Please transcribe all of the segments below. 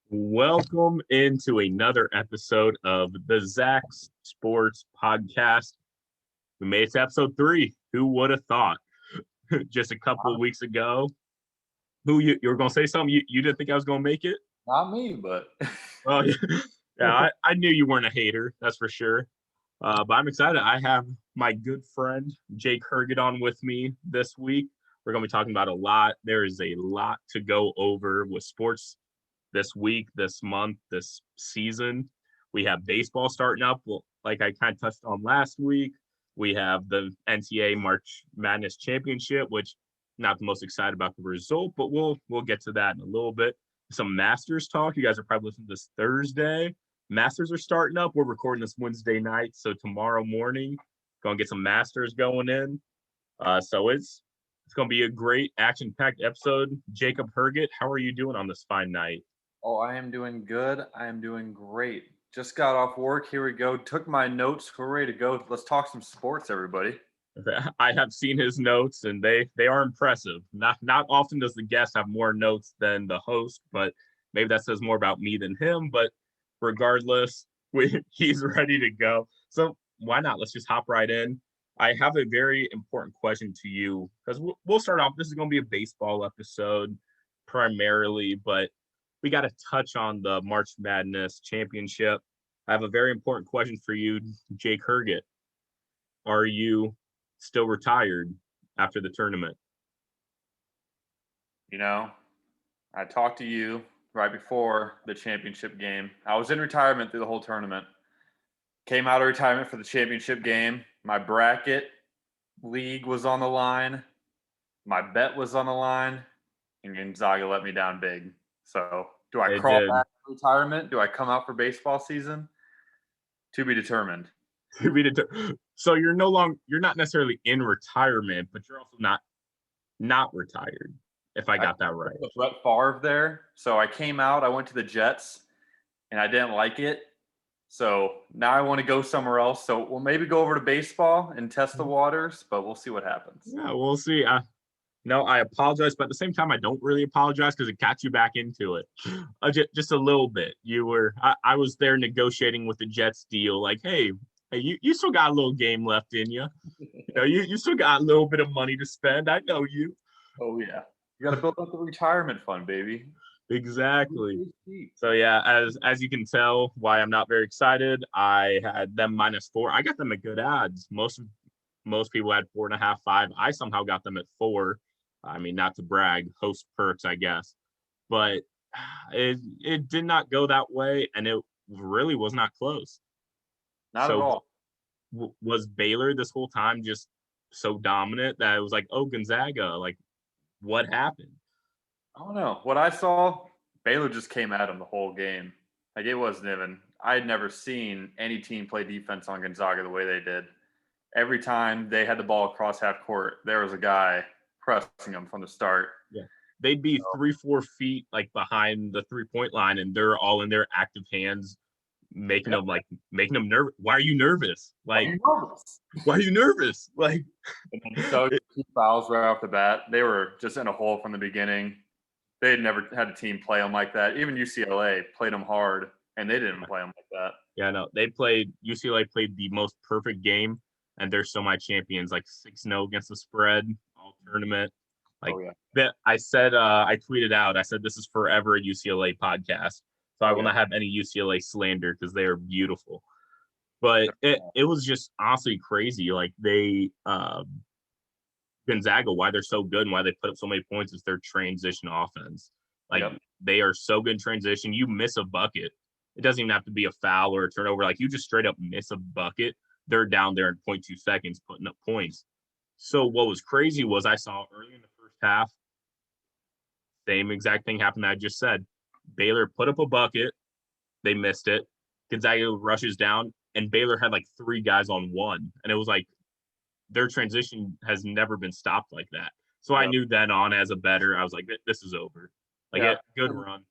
Welcome into another episode of the Zach's Sports Podcast. We made it to episode 3. Who would have thought? Just a couple of weeks ago. You were going to say something? You didn't think I was going to make it? Not me, but Well, yeah, I knew you weren't a hater, that's for sure. But I'm excited. I have my good friend Jake Herget on with me this week. We're going to be talking about a lot. There is a lot to go over with sports this week, this month, this season. We have baseball starting up. Well, like I kind of touched on last week, we have the NCAA March Madness Championship, which not the most excited about the result, but we'll get to that in a little bit. Some Masters talk. You guys are probably listening to this Thursday. Masters are starting up. We're recording this Wednesday night, so tomorrow morning, gonna get some Masters going in. So it's gonna be a great action-packed episode. Jacob Herget, how are you doing on this fine night? Oh, I am doing good. I am doing great. Just got off work. Here we go. Took my notes. We're ready to go. Let's talk some sports, everybody. I have seen his notes, and they are impressive. Not often does the guest have more notes than the host, but maybe that says more about me than him. But regardless, he's ready to go. So why not? Let's just hop right in. I have a very important question to you because we'll start off. This is going to be a baseball episode primarily, but we got to touch on the March Madness Championship. I have a very important question for you, Jake Herget. Are you still retired after the tournament? You know, I talked to you right before the championship game. I was in retirement through the whole tournament. Came out of retirement for the championship game. My bracket league was on the line. My bet was on the line. And Gonzaga let me down big. So do I crawl back to retirement? Do I come out for baseball season? To be determined. So you're not necessarily in retirement, but you're also not retired, if I got that right. Brett Favre there. So I came out, I went to the Jets, and I didn't like it. So now I want to go somewhere else. So we'll maybe go over to baseball and test the waters, but we'll see what happens. Yeah, we'll see. No, I apologize, but at the same time, I don't really apologize because it got you back into it just a little bit. I was there negotiating with the Jets deal, like, hey, you still got a little game left in you. You still got a little bit of money to spend. I know you. Oh yeah, you got to build up the retirement fund, baby. Exactly. So yeah, as you can tell, why I'm not very excited. I had them -4. I got them at good odds. Most people had 4.5, 5. I somehow got them at 4. I mean, not to brag, host perks, I guess, but it did not go that way, and it really was not close. Not at all. Was Baylor this whole time just so dominant that it was like, oh, Gonzaga, like, what happened? I don't know. What I saw, Baylor just came at them the whole game. Like, it wasn't even – I had never seen any team play defense on Gonzaga the way they did. Every time they had the ball across half court, there was a guy pressing them from the start. Yeah. They'd be 3-4 feet like behind the 3-point line, and they're all in their active hands, making them nervous. Why are you nervous? Like, why are you nervous? Like, so 2 fouls right off the bat. They were just in a hole from the beginning. They had never had a team play them like that. Even UCLA played them hard, and they didn't play them like that. Yeah, no, UCLA played the most perfect game, and they're still my champions, like 6-0 against the spread all tournament. Like, that I said, I tweeted out, I said, this is forever a UCLA podcast. So I will not have any UCLA slander because they are beautiful. But it was just honestly crazy. Like, they Gonzaga, why they're so good and why they put up so many points is their transition offense. Like, they are so good in transition. You miss a bucket. It doesn't even have to be a foul or a turnover. Like, you just straight up miss a bucket. They're down there in 0.2 seconds putting up points. So what was crazy was I saw early in the first half, same exact thing happened that I just said. Baylor put up a bucket. They missed it. Gonzaga rushes down, and Baylor had like 3 guys on one. And it was like their transition has never been stopped like that. So I knew then on as a bettor, I was like, this is over. Yeah. Good run.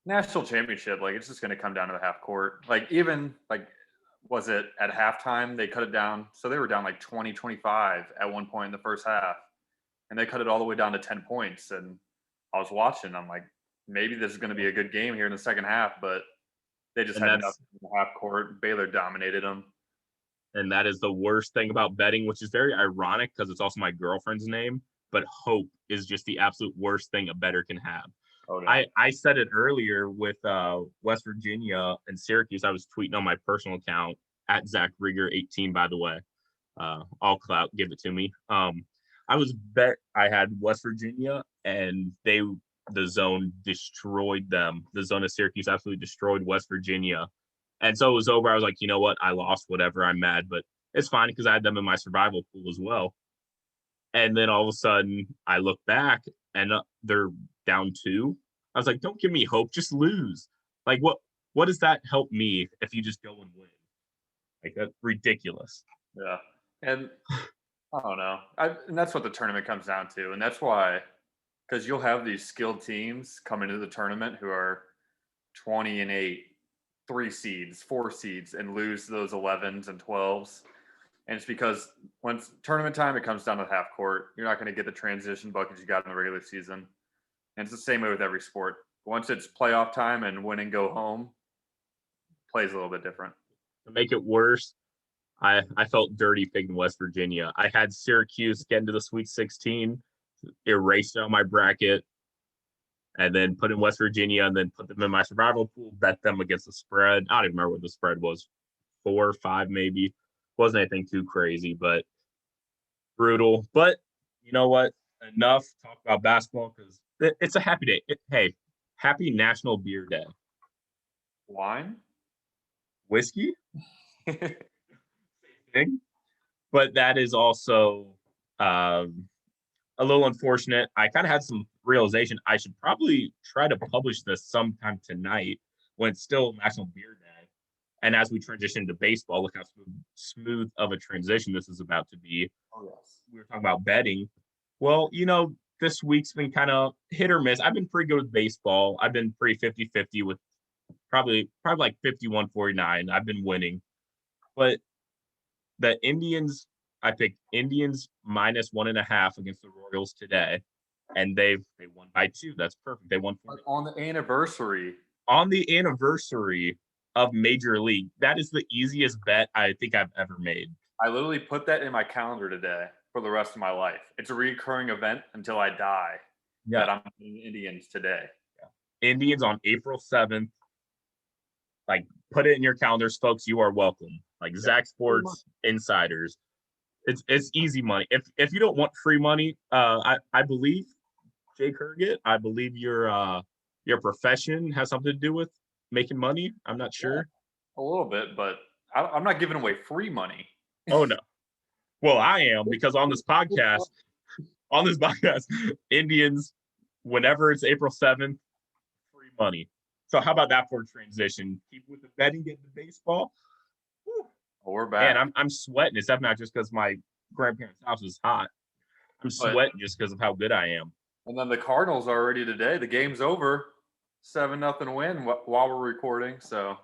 National championship, like it's just going to come down to the half court. Like even like was it at halftime they cut it down, so they were down like 20-25 at one point in the first half, and they cut it all the way down to 10 points. And I was watching, I'm like, maybe this is going to be a good game here in the second half, but they just And had that's nothing in the half court. Baylor dominated them. and that is the worst thing about betting, which is very ironic because it's also my girlfriend's name. But hope is just the absolute worst thing a bettor can have. Oh no. I said it earlier with West Virginia and Syracuse. I was tweeting on my personal account at Zach Rieger 18, by the way. All clout, give it to me. I had West Virginia, and the zone destroyed them. The zone of Syracuse absolutely destroyed West Virginia. And so it was over. I was like, you know what? I lost, whatever. I'm mad, but it's fine because I had them in my survival pool as well. And then all of a sudden, I look back and they're down 2. I was like, don't give me hope, just lose. Like, what does that help me if you just go and win? Like, that's ridiculous. Yeah. And I don't know. And that's what the tournament comes down to. And that's why, because you'll have these skilled teams come into the tournament who are 20-8, 3 seeds, 4 seeds, and lose those 11s and 12s. And it's because once tournament time, it comes down to half court. You're not going to get the transition buckets you got in the regular season. And it's the same way with every sport. Once it's playoff time and win and go home, plays a little bit different. To make it worse, I felt dirty picking West Virginia. I had Syracuse get into the Sweet 16, erased out my bracket, and then put in West Virginia and then put them in my survival pool, bet them against the spread. I don't even remember what the spread was, 4 or 5 maybe. Wasn't anything too crazy, but brutal. But you know what? Enough talk about basketball because it's a happy day. Hey, happy National Beer Day. Wine? Whiskey? Same thing. But that is also a little unfortunate. I kind of had some realization. I should probably try to publish this sometime tonight when it's still National Beer Day. And as we transition to baseball, look how smooth of a transition this is about to be. Oh, yes. We were talking about betting. Well, this week's been kind of hit or miss. I've been pretty good with baseball. I've been pretty 50-50 with probably like 51-49. I've been winning. But the Indians, I picked Indians -1.5 against the Royals today. And they won by 2. That's perfect. They won 4. On the anniversary. On the anniversary of Major League. That is the easiest bet I think I've ever made. I literally put that in my calendar today for the rest of my life. It's a recurring event until I die. Yeah. That I'm in Indians today. Yeah. Indians on April 7th. Like, put it in your calendars, folks. You are welcome. Like, Zach Sports Insiders. It's easy money. If you don't want free money, I believe, Jake Herget, I believe your profession has something to do with making money. I'm not sure. Yeah, a little bit, but I'm not giving away free money. Oh, no. Well, I am, because on this podcast, Indians, whenever it's April 7th, free money. So how about that for a transition? Keep with the betting, get the baseball. Whew. Oh, we're back. Man, I'm sweating. It's not just because my grandparents' house is hot. I'm sweating just because of how good I am. And then the Cardinals are already today. The game's over. 7-0 win while we're recording. So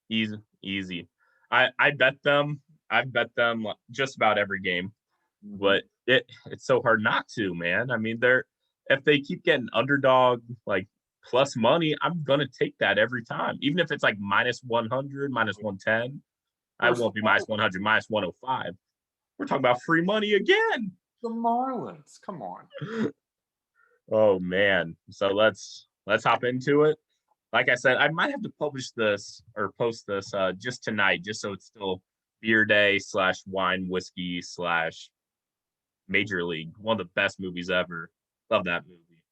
easy. I bet them. I've bet them just about every game, but it's so hard not to, man. I mean, if they keep getting underdog like plus money, I'm gonna take that every time, even if it's like -100, -110. I won't be -100, -105. We're talking about free money again. The Marlins, come on. Oh man, so let's hop into it. Like I said, I might have to publish this or post this just tonight, just so it's still beer day / wine whiskey / Major League. One of the best movies ever. Love that movie.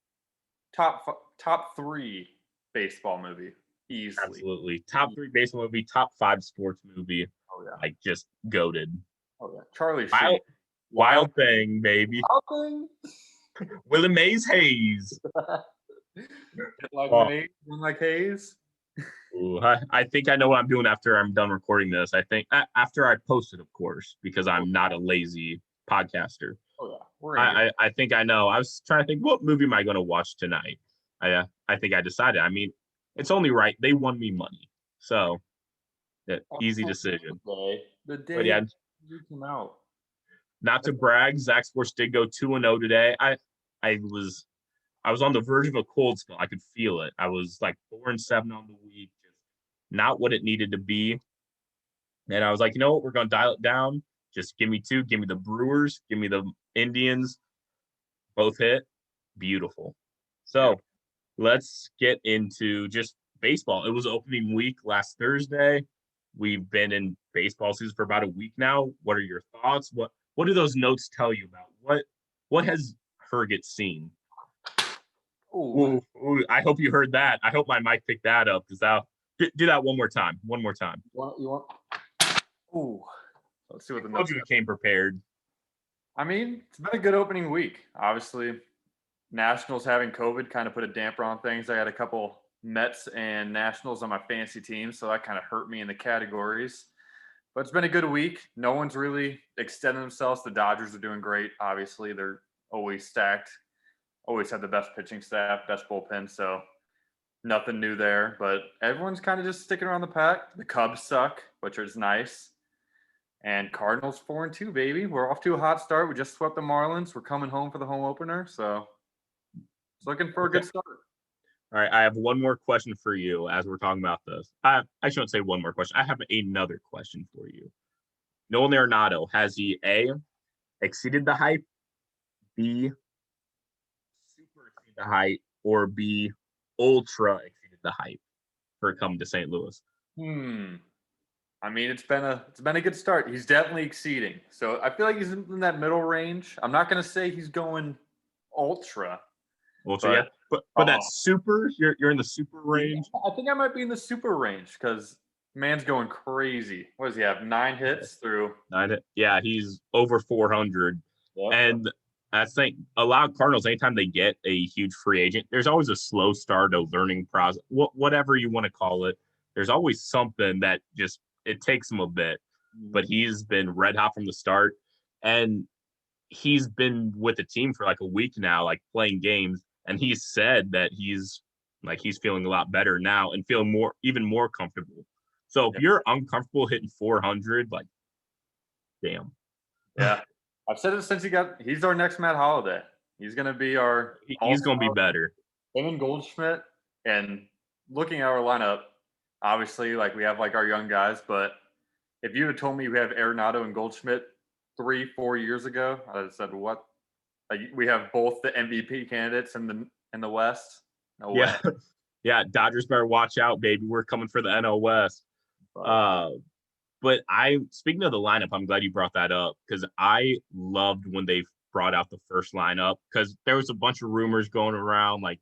Top 3 baseball movie, easily. Absolutely. Top 3 baseball movie, top 5 sports movie. Oh yeah. Like just goated. Oh yeah. Charlie Sheen. Wild Thing, baby. Wild Thing. Willie Mays Hayes. Like Hayes. Ooh, I think I know what I'm doing after I'm done recording this. I think after I post it, of course, because I'm not a lazy podcaster. Oh yeah. I think I know. I was trying to think, what movie am I going to watch tonight? I think I decided. I mean, it's only right. They won me money, so easy decision. The But day yeah, you came out. not to brag, Zach Sports did go 2-0 today. I was I was on the verge of a cold spell. I could feel it. I was like 4-7 on the week, just not what it needed to be. And I was like, you know what? We're going to dial it down. Just give me two. Give me the Brewers. Give me the Indians. Both hit. Beautiful. Yeah. So let's get into just baseball. It was opening week last Thursday. We've been in baseball season for about a week now. What are your thoughts? What do those notes tell you about? What has Herget seen? Ooh. Ooh, I hope you heard that. I hope my mic picked that up because I'll do that one more time. One more time. You want? Ooh. Let's see what the I told notes you came prepared. I mean, it's been a good opening week. Obviously, Nationals having COVID kind of put a damper on things. I had a couple Mets and Nationals on my fantasy team, so that kind of hurt me in the categories. But it's been a good week. No one's really extending themselves. The Dodgers are doing great. Obviously, they're always stacked, always have the best pitching staff, best bullpen. So nothing new there. But everyone's kind of just sticking around the pack. The Cubs suck, which is nice. And Cardinals 4-2, baby. We're off to a hot start. We just swept the Marlins. We're coming home for the home opener. So it's looking for a good start. All right, I have one more question for you as we're talking about this. I shouldn't say one more question. I have another question for you. Nolan Arenado, has he A, exceeded the hype, B, super exceeded the hype, or B, ultra exceeded the hype for coming to St. Louis? I mean, it's been a good start. He's definitely exceeding. So I feel like he's in that middle range. I'm not going to say he's going ultra. Ultra, yeah. But that's super. You're in the super range. I think I might be in the super range because man's going crazy. What does he have? 9 hits through 9 hits. Yeah, he's over 400. Yep. And I think a lot of Cardinals, anytime they get a huge free agent, there's always a slow start, a learning process, whatever you want to call it. There's always something that just it takes him a bit. But he's been red hot from the start, and he's been with the team for like a week now, like playing games. And he said that he's feeling a lot better now and feeling even more comfortable. So if you're uncomfortable hitting 400, like, damn. Yeah. I've said it since he's our next Matt Holliday. He's going to be he's going to be better. Him and Goldschmidt. And looking at our lineup, obviously, like we have like our young guys, but if you had told me we have Arenado and Goldschmidt 3-4 years ago, I'd have said, what? Like we have both the MVP candidates in the West. No way. Yeah, Dodgers better watch out, baby. We're coming for the NL West. But speaking of the lineup, I'm glad you brought that up because I loved when they brought out the first lineup because there was a bunch of rumors going around like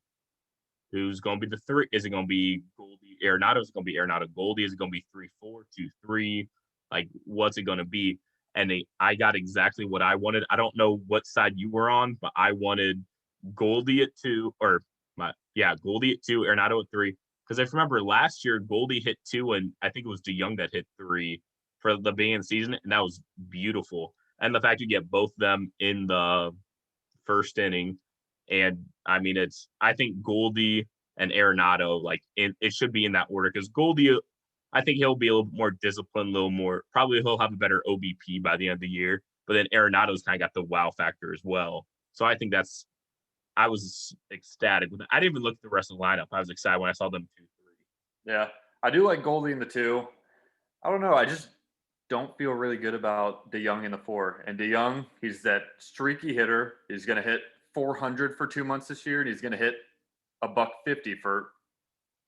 who's going to be the three. Is it going to be Goldie Arenado? Is it going to be Arenado Goldie? Is it going to be 3-4, 2-3? Like, what's it going to be? And I got exactly what I wanted. I don't know what side you were on, but I wanted Goldie at 2, Goldie at 2, Arenado at 3. Because if you remember last year, Goldie hit 2, and I think it was DeYoung that hit 3 for the beginning of the season, and that was beautiful. And the fact you get both of them in the first inning, and I mean, I think Goldie and Arenado, like it should be in that order because Goldie, I think he'll be a little more disciplined, a little more. Probably he'll have a better OBP by the end of the year. But then Arenado's kind of got the wow factor as well. So I think I was ecstatic with it. I didn't even look at the rest of the lineup. I was excited when I saw them 2-3. Yeah, I do like Goldie in the 2. I don't know. I just don't feel really good about DeYoung in the 4. And DeYoung, he's that streaky hitter. He's going to hit 400 for 2 months this year, and he's going to hit $150 for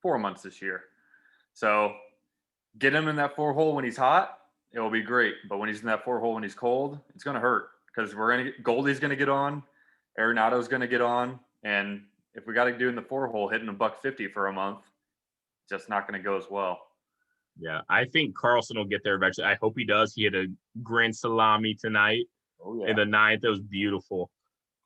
4 months this year. So get him in that 4 hole when he's hot, it will be great. But when he's in that 4 hole when he's cold, it's going to hurt because Goldie's going to get on, Arenado's going to get on, and if we got to do in the 4 hole hitting $150 for a month, it's just not going to go as well. Yeah, I think Carlson will get there eventually. I hope he does. He had a grand salami tonight in the 9th. It was beautiful.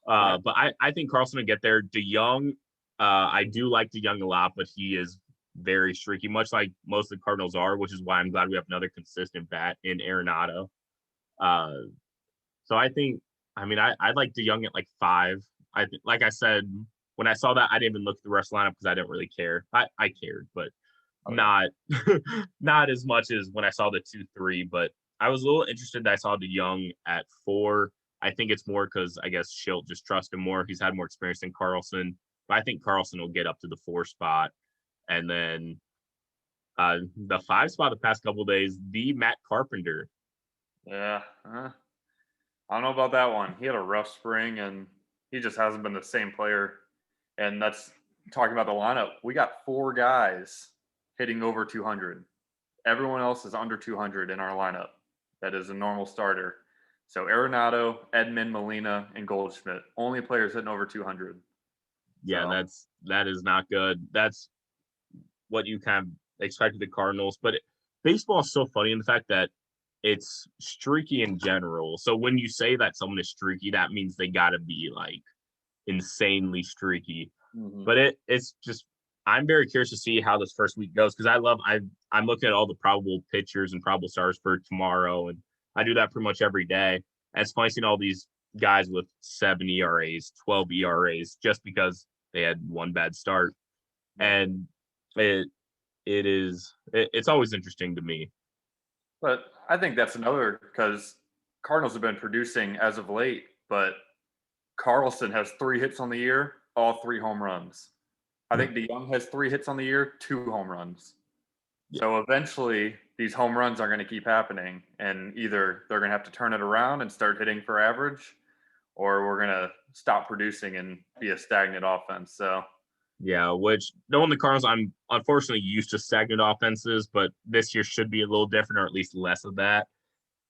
But I think Carlson will get there. DeYoung, I do like DeYoung a lot, but he is very streaky, much like most of the Cardinals are, which is why I'm glad we have another consistent bat in Arenado. So I think, I mean, I'd like DeYoung at like 5. Like I said, when I saw that, I didn't even look at the rest of the lineup because I didn't really care. I cared, but Okay. not not as much as when I saw the 2-3. But I was a little interested that I saw DeYoung at 4. I think it's more because I guess Schilt just trusts him more. He's had more experience than Carlson, but I think Carlson will get up to the 4 spot. And then the 5 spot the past couple of days, the Matt Carpenter. Yeah. I don't know about that one. He had a rough spring, and he just hasn't been the same player. And that's talking about the lineup. We got 4 guys hitting over 200. Everyone else is under 200 in our lineup. That is a normal starter. So Arenado, Edman, Molina, and Goldschmidt, only players hitting over 200. Yeah, So, that is not good. That's what you kind of expect with the Cardinals. But baseball is so funny in the fact that it's streaky in general. So when you say that someone is streaky, that means they got to be like insanely streaky. But it's just I'm very curious to see how this first week goes because I'm looking at all the probable pitchers and probable stars for tomorrow, and I do that pretty much every day. And it's funny seeing all these guys with 7 ERAs, 12 ERAs, just because they had one bad start, and it's always interesting to me. but I think that's another because Cardinals have been producing as of late, but Carlson has 3 hits on the year, all 3 home runs. I think DeYoung has 3 hits on the year, 2 home runs. Yeah. So eventually, these home runs are going to keep happening, and either they're going to have to turn it around and start hitting for average, or we're going to stop producing and be a stagnant offense. So, Yeah, which knowing the Cardinals, I'm unfortunately used to stagnant offenses, but this year should be a little different, or at least less of that.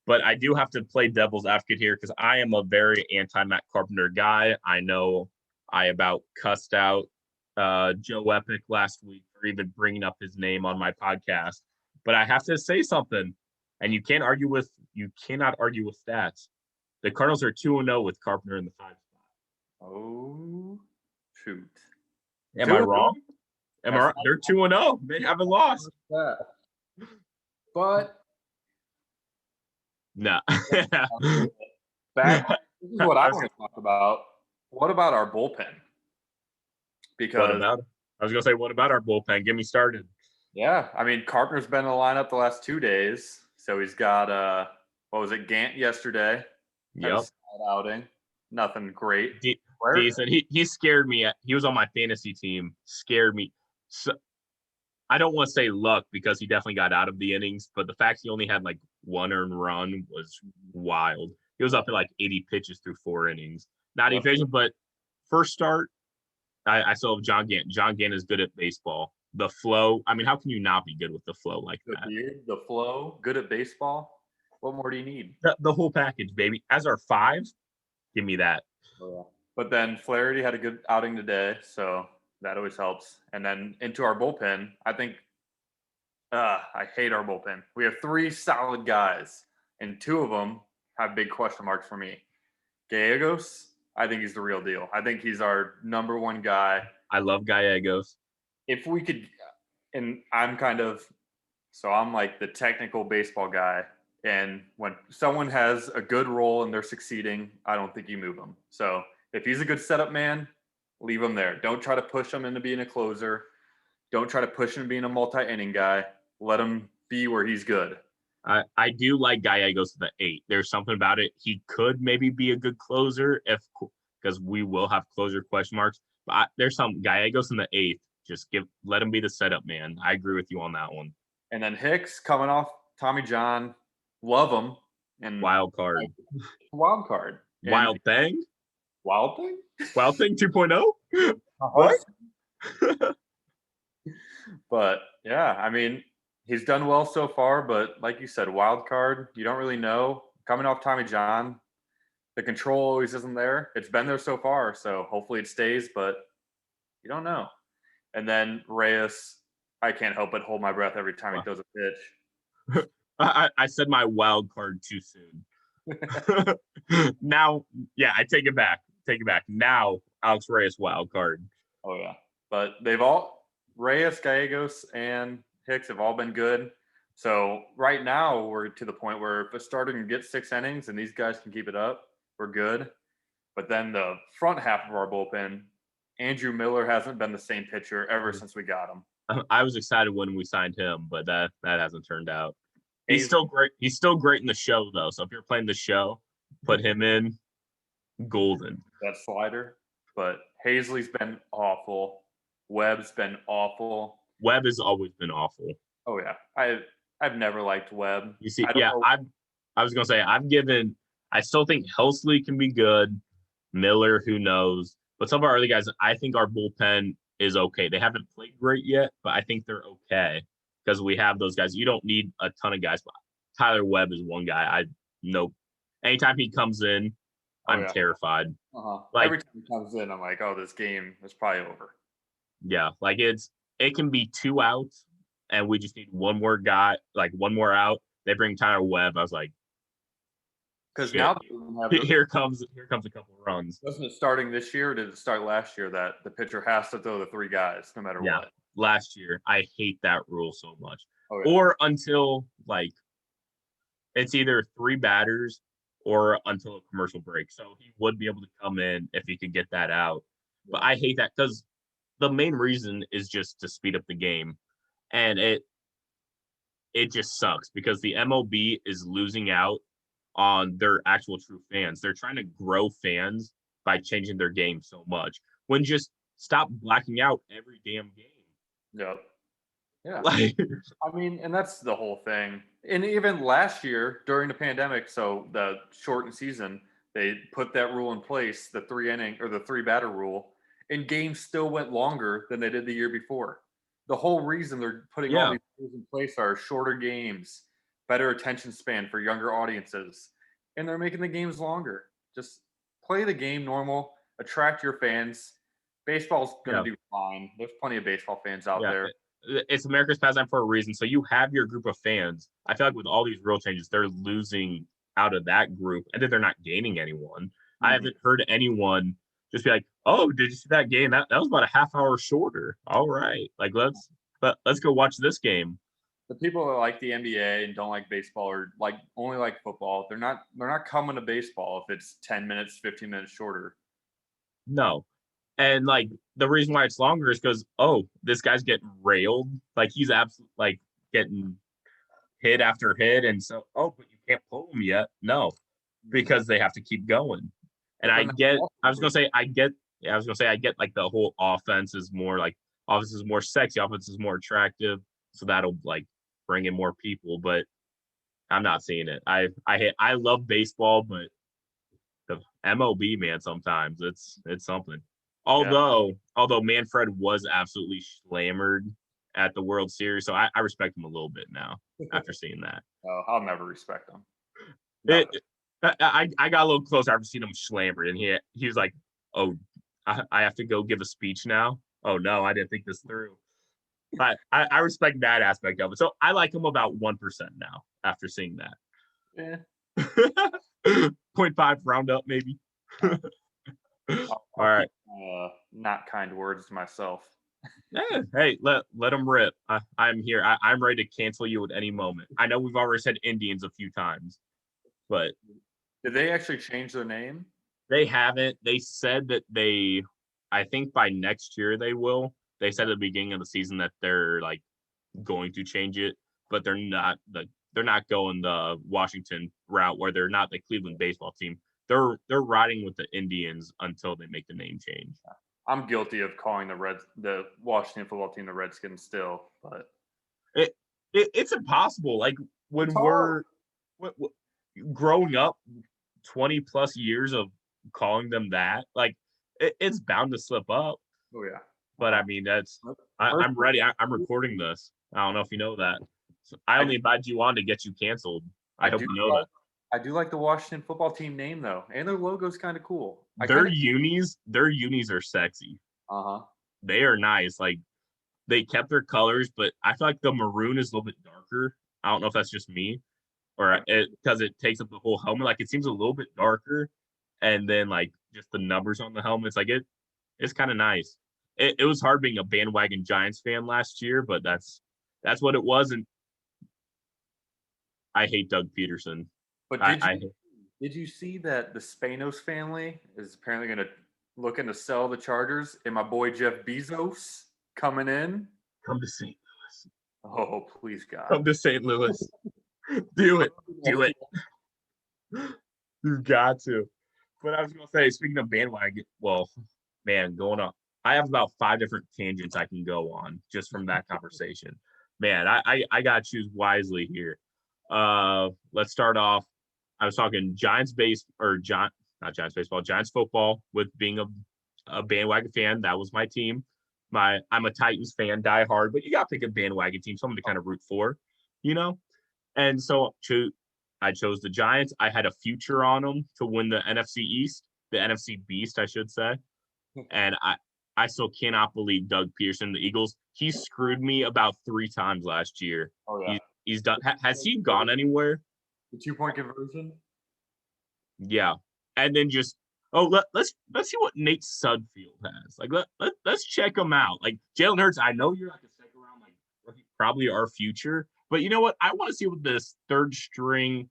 But I do have to play devil's advocate here because I am a very anti-Matt Carpenter guy. I know I about cussed out Joe Epic last week for even bringing up his name on my podcast. But I have to say something, and you cannot argue with stats. The Cardinals are 2-0 with Carpenter in the 5 spot. oh, shoot. Am I wrong? Am I right? They're 2-0. They haven't lost. But no. this is what I want to talk about. What about our bullpen? Because I was gonna say, what about our bullpen? Get me started. yeah, I mean Carpenter's been in the lineup the last 2 days, so he's got what was it, Gant yesterday? Had a Yep. solid outing, nothing great. Decent. He scared me. He was on my fantasy team. Scared me. So I don't want to say luck because he definitely got out of the innings, but the fact he only had like 1 earned run was wild. He was up at like 80 pitches through 4 innings. Not efficient, but first start, I still have John Gant. John Gant is good at baseball. The flow, I mean, how can you not be good with the flow like that? The flow, good at baseball. What more do you need? The whole package, baby. As our 5, give me that. But then Flaherty had a good outing today, so that always helps. And then into our bullpen, I think I hate our bullpen. We have 3 solid guys, and 2 of them have big question marks for me. Gallegos, I think he's the real deal. I think he's our number 1 guy. I love Gallegos. If we could, and I'm like the technical baseball guy. And when someone has a good role and they're succeeding, I don't think you move them. So if he's a good setup man, leave him there. Don't try to push him into being a closer. Don't try to push him into being a multi-inning guy. Let him be where he's good. I do like Gallegos to the 8. There's something about it. He could maybe be a good closer because we will have closer question marks. But there's some Gallegos in the 8th. Just let him be the setup man. I agree with you on that one. And then Hicks coming off Tommy John, love him. And wild card. Wild card. Wild thing? Wild thing? Wild thing 2.0? What? But yeah, I mean, he's done well so far, but like you said, wild card, you don't really know. Coming off Tommy John, the control always isn't there. It's been there so far, so hopefully it stays, but you don't know. And then Reyes, I can't help but hold my breath every time he throws a pitch. I said my wild card too soon. Now, yeah, I take it back. Now, Alex Reyes wild card. Oh, yeah. But Reyes, Gallegos, and Hicks have all been good. So right now we're to the point where if a starter can get 6 innings and these guys can keep it up, we're good. But then the front half of our bullpen, Andrew Miller hasn't been the same pitcher ever since we got him. I was excited when we signed him, but that hasn't turned out. He's Hayes- still great. He's still great in the show though. So if you're playing the show, put him in. Golden. That slider, but Hazley's been awful. Webb's been awful. Webb has always been awful. Oh yeah, I've never liked Webb. You see, I was gonna say I still think Helsley can be good. Miller, who knows? But some of our other guys, I think our bullpen is okay. They haven't played great yet, but I think they're okay because we have those guys. You don't need a ton of guys. But Tyler Webb is one guy. I know anytime he comes in, I'm terrified. Like, every time he comes in, I'm like, oh, this game is probably over. Yeah, like it can be 2 outs, and we just need one more guy, like one more out. They bring Tyler Webb. I was like, because now here comes a couple of runs. Wasn't it starting this year, or did it start last year that the pitcher has to throw the 3 guys no matter what? Last year, I hate that rule so much. Oh, yeah. Or until like it's either 3 batters or until a commercial break. So he would be able to come in if he could get that out. But I hate that because the main reason is just to speed up the game. And it just sucks because the MLB is losing out on their actual true fans. They're trying to grow fans by changing their game so much. When just stop blacking out every damn game. Yep. Yeah. Like, I mean, and that's the whole thing. And even last year during the pandemic, so the shortened season, they put that rule in place, the 3-inning or the 3-batter rule, and games still went longer than they did the year before. The whole reason they're putting all these rules in place are shorter games, better attention span for younger audiences, and they're making the games longer. Just play the game normal, attract your fans. Baseball's going to do fine. There's plenty of baseball fans out there. It's America's pastime for a reason. So you have your group of fans. I feel like with all these rule changes, they're losing out of that group, and then they're not gaining anyone. Mm-hmm. I haven't heard anyone just be like, "Oh, did you see that game? That was about a half hour shorter. All right, like let's go watch this game." The people that like the NBA and don't like baseball or like only like football, they're not coming to baseball if it's 10 minutes, 15 minutes shorter. No. And like the reason why it's longer is because this guy's getting railed, like he's absolutely like getting hit after hit, and so but you can't pull him yet. No, because they have to keep going. And I get like the whole offense is more sexy, offense is more attractive, so that'll like bring in more people. But I'm not seeing it. I love baseball, but the MLB, man, sometimes it's something. Although Manfred was absolutely slammered at the World Series, so I respect him a little bit now after seeing that. Oh, I'll never respect him. I got a little closer after seeing him slammered, and he was like, "Oh, I have to go give a speech now. Oh no, I didn't think this through." But I respect that aspect of it. So I like him about 1% now after seeing that. Yeah. 0.5 roundup maybe. All right. Not kind words to myself. Yeah, hey, let them rip. I'm here. I'm ready to cancel you at any moment. I know we've already said Indians a few times, but did they actually change their name? They haven't. They said that I think by next year they will. They said at the beginning of the season that they're like going to change it, but they're not going the Washington route where they're not the Cleveland baseball team. They're riding with the Indians until they make the name change. I'm guilty of calling the Washington football team the Redskins still, but it's impossible. Like when we're growing up 20 plus years of calling them that, like it's bound to slip up. Oh yeah. But I mean, I'm ready. I'm recording this. I don't know if you know that. So I only invited you on to get you canceled. I hope you know that. I do like the Washington football team name though, and their logo's kind of cool. Their unis are sexy. They are nice. Like they kept their colors, but I feel like the maroon is a little bit darker. I don't know if that's just me, or because it takes up the whole helmet. Like it seems a little bit darker, and then like just the numbers on the helmets, like it's kind of nice. It was hard being a bandwagon Giants fan last year, but that's what it was. And I hate Doug Peterson. But did you see that the Spanos family is apparently going to looking to sell the Chargers, and my boy Jeff Bezos coming in. Come to St. Oh, please God. Come to St. Louis. Do it. Do it. You got to. But I was gonna say, speaking of bandwagon, well, man, going on. I have about 5 different tangents I can go on just from that conversation. Man, I gotta choose wisely here. Let's start off. I was talking Giants not Giants baseball, Giants football with being a bandwagon fan. That was my team. I'm a Titans fan, die hard, but you gotta pick a bandwagon team, someone to kind of root for, you know? And so I chose the Giants. I had a future on them to win the NFC East, the NFC Beast, I should say. And I still cannot believe Doug Pearson, the Eagles. He screwed me about 3 times last year. Oh yeah. He's done. Has he gone anywhere? The 2-point conversion. Yeah. And then just let's see what Nate Sudfeld has. Like let's check him out. Like Jalen Hurts, I know you're not gonna stick around like probably our future, but you know what? I want to see what this 3rd string,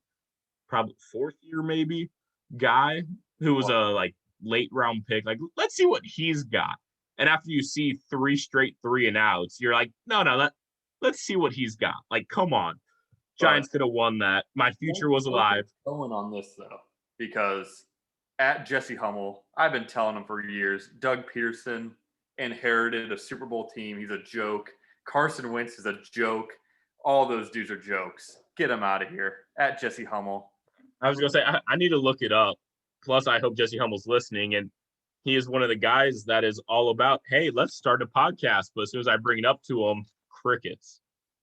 probably 4th year maybe guy who was a like late round pick. Like let's see what he's got. And after you see 3 straight 3-and-outs, you're like, no, let's see what he's got. Like, come on. Giants could have won that. My future was alive. Going on this though, because at Jesse Hummel, I've been telling him for years, Doug Pearson inherited a Super Bowl team. He's a joke. Carson Wentz is a joke. All those dudes are jokes. Get him out of here. At Jesse Hummel. I was going to say, I need to look it up. Plus, I hope Jesse Hummel's listening. And he is one of the guys that is all about, hey, let's start a podcast. But as soon as I bring it up to him, crickets.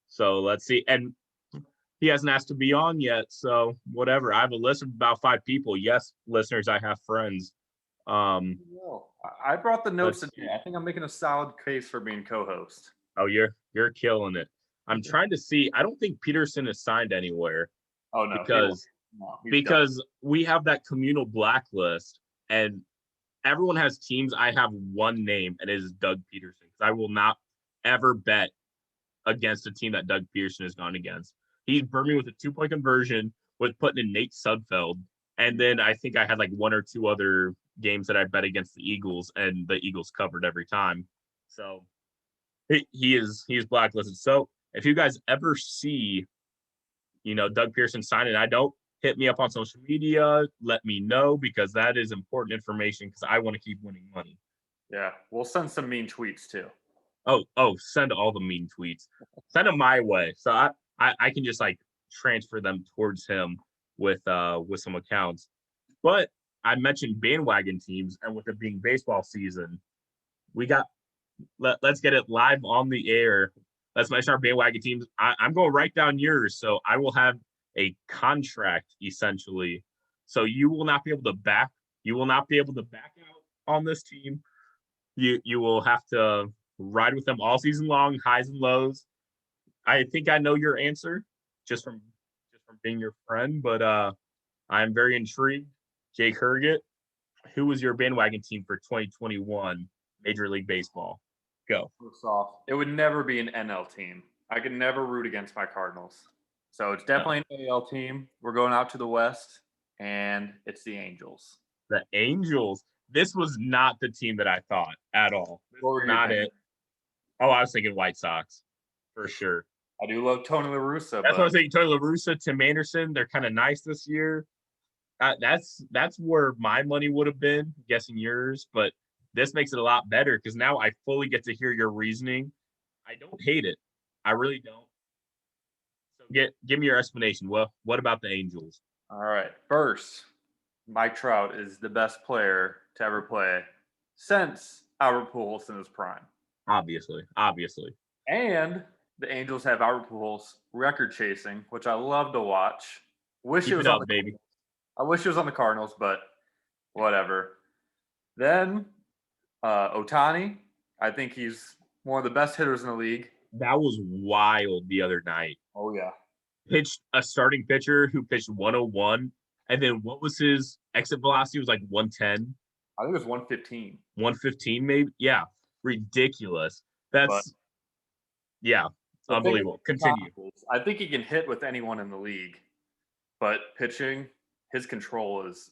So let's see. And he hasn't asked to be on yet. So whatever. I have a list of about 5 people. Yes, listeners, I have friends. I brought the notes today. I think I'm making a solid case for being co-host. Oh, you're killing it. I'm trying to see. I don't think Peterson is signed anywhere. Oh no, because we have that communal blacklist, and everyone has teams. I have one name, and it is Doug Peterson. Because I will not ever bet against a team that Doug Pearson has gone against. He burned me with a 2-point conversion with putting in Nate Sudfeld, and then I think I had like 1 or 2 other games that I bet against the Eagles, and the Eagles covered every time. So he is blacklisted. So if you guys ever see, Doug Pearson signing, I don't, hit me up on social media. Let me know, because that is important information, because I want to keep winning money. Yeah, we'll send some mean tweets too. Oh, send all the mean tweets. Send them my way, so I can just like transfer them towards him with some accounts. But I mentioned bandwagon teams, and with it being baseball season, let's get it live on the air. Let's mention our bandwagon teams. I'm going to write down yours, so I will have a contract essentially. So you will not be able to back out on this team. You will have to ride with them all season long, highs and lows. I think I know your answer just from being your friend, but I'm very intrigued. Jake Herget, who was your bandwagon team for 2021 Major League Baseball? Go. First off, it would never be an NL team. I could never root against my Cardinals. So it's definitely an AL team. We're going out to the West, and it's the Angels. The Angels. This was not the team that I thought at all. What were you not thinking? it. Oh, I was thinking White Sox for sure. I do love Tony La Russa. That's what I was thinking. Tony La Russa, Tim Anderson. They're kind of nice this year. That's where my money would have been. I'm guessing yours, but this makes it a lot better, because now I fully get to hear your reasoning. I don't hate it. I really don't. So give me your explanation. Well, what about the Angels? All right. First, Mike Trout is the best player to ever play since Albert Pujols in his prime. Obviously. And the Angels have Albert Pujols record chasing, which I love to watch. Keep it up, baby. I wish it was on the Cardinals, but whatever. Then Ohtani, I think he's one of the best hitters in the league. That was wild the other night. Oh, yeah. Pitched a starting pitcher who pitched 101. And then what was his exit velocity? It was like 110. I think it was 115. 115, maybe? Yeah. Ridiculous. Unbelievable. Continue. I think he can hit with anyone in the league. But pitching, his control is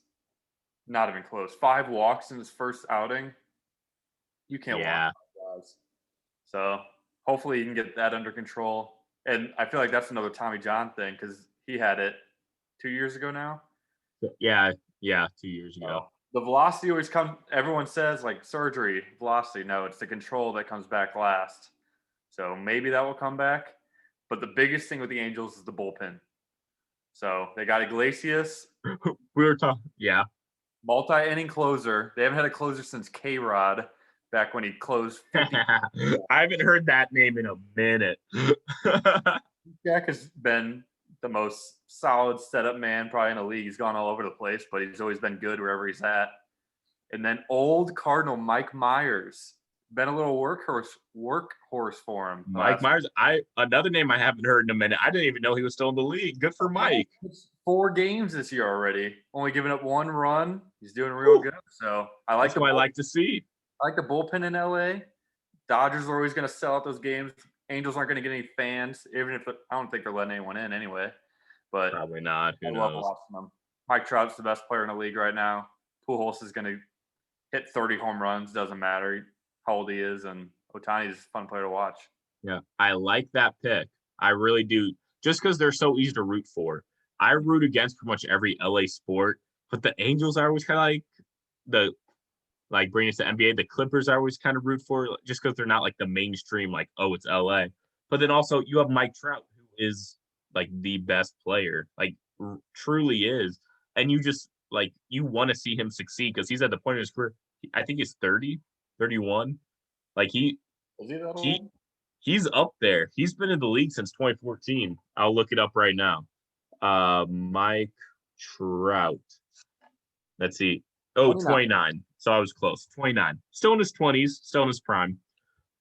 Not even close. 5 walks in his first outing. You can't walk Yeah. 5 guys. So hopefully you can get that under control. And I feel like that's another Tommy John thing because he had it 2 years ago now. Yeah. Yeah. 2 years ago. The velocity always comes. Everyone says like surgery, velocity. No, it's the control that comes back last. So maybe that will come back. But the biggest thing with the Angels is the bullpen. So they got Iglesias, We were talking. Yeah. multi-inning closer. They haven't had a closer since K-Rod back when he closed 50. I haven't heard that name in a minute. Jack has been the most solid setup man probably in the league. He's gone all over the place, but he's always been good wherever he's at. And then old Cardinal Mike Myers, been a little workhorse for him. Mike Myers, another name I haven't heard in a minute. I didn't even know he was still in the league. Good for Mike. 4 games this year already. Only giving up 1 run. He's doing real good. So I like That's what I like to see. I like the bullpen in LA. Dodgers are always going to sell out those games. Angels aren't going to get any fans, even if I don't think they're letting anyone in anyway. But probably not. Who love knows? watching them. Mike Trout's the best player in the league right now. Pujols is going to hit 30 home runs. Doesn't matter how old he is, and Ohtani's a fun player to watch. Yeah, I like that pick. I really do. Just because they're so easy to root for. I root against pretty much every LA sport, but the Angels are always kind of like bringing it to NBA. The Clippers I always kind of root for just because they're not like the mainstream, like, oh, it's LA. But then also you have Mike Trout, who is like the best player, like truly is. And you just like, you want to see him succeed because he's at the point of his career. I think he's 30, 31. Like Is he that old? he's up there. He's been in the league since 2014. I'll look it up right now. Mike Trout. Let's see. Oh, 29. So I was close. 29. Still in his 20s, still in his prime.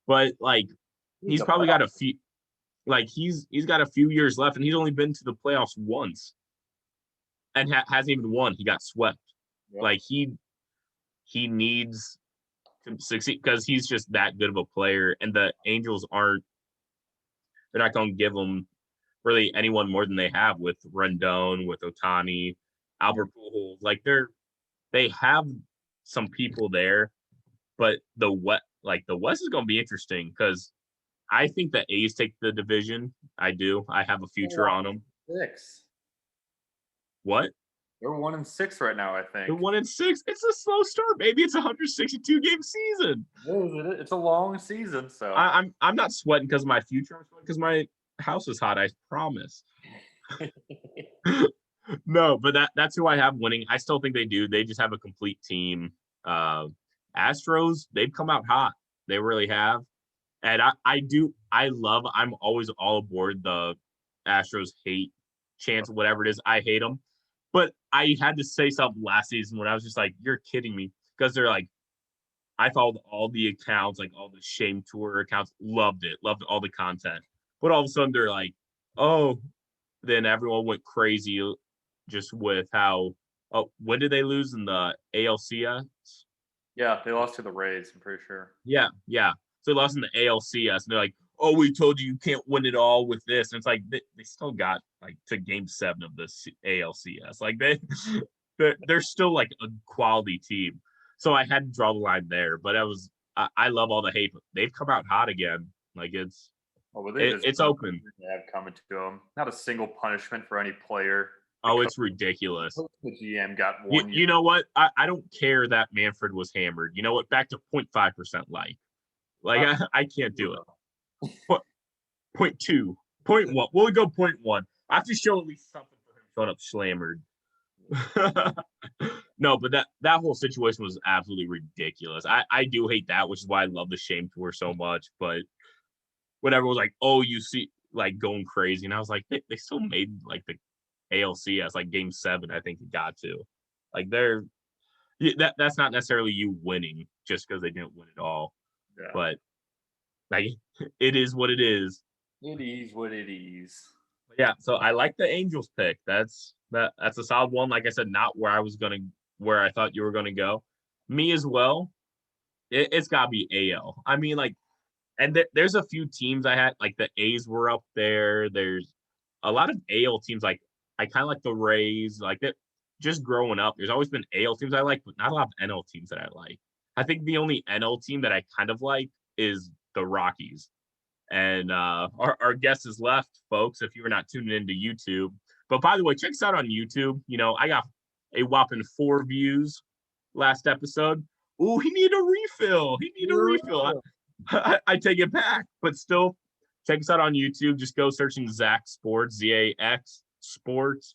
But like he's probably got a few he's got a few years left and he's only been to the playoffs once. And hasn't even won. He got swept. Yep. Like he needs to succeed because he's just that good of a player and the Angels they're not going to give him really anyone more than they have with Rendon, with Ohtani, Albert Pujols. Like they have some people there, but the West is going to be interesting because I think the A's take the division. I do. I have a future on them. 6. What? They're 1-6 right now, I think. They're 1-6. It's a slow start. Maybe it's a 162 game season. It's a long season, so I'm not sweating because of my future. I'm sweating because my house is hot. I promise. No, but that's who I have winning. I still think they do. They just have a complete team. Astros, they've come out hot. They really have. And I'm always all aboard the Astros hate chance, whatever it is. I hate them. But I had to say something last season when I was just like, you're kidding me. Because they're like, I followed all the accounts, like all the Shame Tour accounts, loved all the content. But all of a sudden they're like, oh, then everyone went crazy just with how, when did they lose in the ALCS? Yeah, they lost to the Rays, I'm pretty sure. Yeah. So they lost in the ALCS, and they're like, oh, we told you can't win it all with this. And it's like, they still got like to game 7 of the ALCS. Like they're still like a quality team. So I had to draw the line there, but I love all the hate. They've come out hot again. Like it's open. They have coming to them. Not a single punishment for any player. Oh, it's ridiculous. The GM got 1 year. You know what? I don't care that Manfred was hammered. You know what? Back to 0.5% like. I can't do it. 0.2, 0.1. We'll go 0.1. I have to show at least something for him showing up slammered. No, but that whole situation was absolutely ridiculous. I do hate that, which is why I love the Shame Tour so much. But when everyone was like, oh, you see, like going crazy. And I was like, they still made like the ALCS, like game 7, I think it got to. Like that's not necessarily you winning just because they didn't win it all. Yeah. But like it is what it is. It is what it is. Yeah, so I like the Angels pick. That's a solid one. Like I said, not where I thought you were gonna go. Me as well. It's gotta be AL. I mean, like, and there's a few teams I had, like the A's were up there. There's a lot of AL teams. Like I kind of like the Rays. Like that. just growing up, there's always been AL teams I like, but not a lot of NL teams that I like. I think the only NL team that I kind of like is the Rockies. And our guest is left, folks, if you were not tuning into YouTube. But by the way, check us out on YouTube. I got a whopping 4 views last episode. Ooh, he needed a refill. I take it back, but still, check us out on YouTube. Just go searching Zach Sports, ZAX Sports.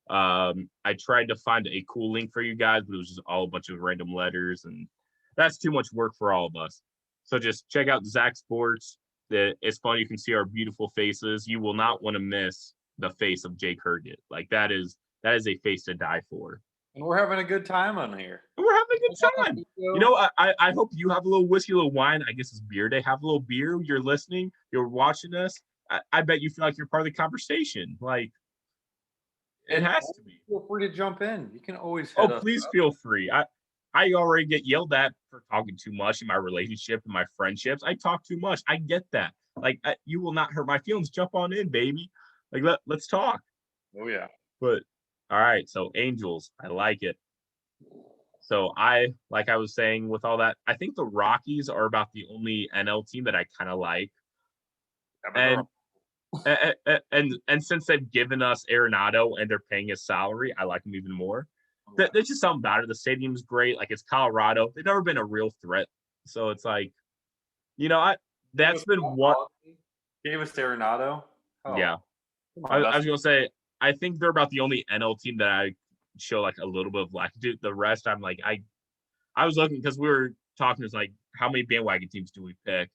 I tried to find a cool link for you guys, but it was just all a bunch of random letters, and that's too much work for all of us. So just check out Zach Sports. It's fun. You can see our beautiful faces. You will not want to miss the face of Jake Herget. Like that is a face to die for. And we're having a good time on here. We're having a good time. I hope you have a little whiskey, a little wine. I guess it's beer day. Have a little beer. You're listening. You're watching us. I bet you feel like you're part of the conversation. Like it has to be. Feel free to jump in. You can always. Please feel free. I already get yelled at for talking too much in my relationship and my friendships. I talk too much. I get that. Like you will not hurt my feelings. Jump on in, baby. Like let's talk. Oh yeah. But all right. So Angels, I like it. So like I was saying with all that, I think the Rockies are about the only NL team that I kind of like. And since they've given us Arenado and they're paying his salary, I like him even more. There's just something about it. The stadium's great. Like it's Colorado. They've never been a real threat. So it's like, that's been what gave us Arenado. Oh. Yeah. I was gonna say, I think they're about the only NL team that I show like a little bit of latitude. The rest, I'm like, I was looking because we were talking. It's like, how many bandwagon teams do we pick?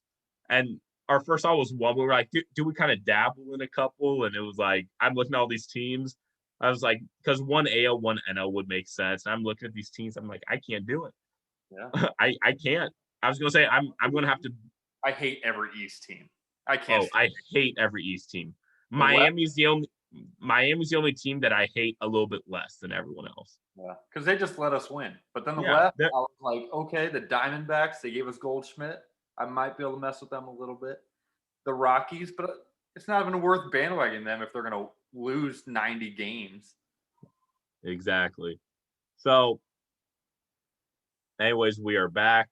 And our first thought was one. We were like, do we kind of dabble in a couple? And it was like, I'm looking at all these teams. I was like, because one AL, one NL would make sense. And I'm looking at these teams. I'm like, I can't do it. Yeah, I can't. I was gonna say, I'm gonna have to. I hate every East team. I can't. I hate every East team. Miami's the only team that I hate a little bit less than everyone else. Yeah, because they just let us win. But then the West, I was like, okay, the Diamondbacks, they gave us Goldschmidt. I might be able to mess with them a little bit. The Rockies, but it's not even worth bandwagoning them if they're going to lose 90 games. Exactly. So, anyways, we are back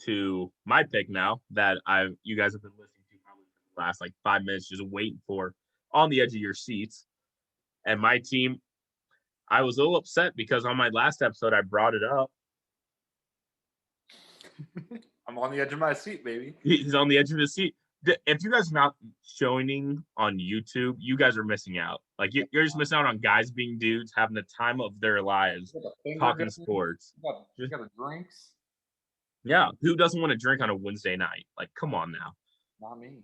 to my pick now that you guys have been listening to probably for the last like 5 minutes, just waiting for on the edge of your seats. And my team, I was a little upset because on my last episode, I brought it up. I'm on the edge of my seat, baby. He's on the edge of his seat. If you guys are not joining on YouTube, you guys are missing out. Like you're just missing out on guys being dudes, having the time of their lives, talking sports. You got the drinks. Yeah, who doesn't want to drink on a Wednesday night? Like, come on now. Not me.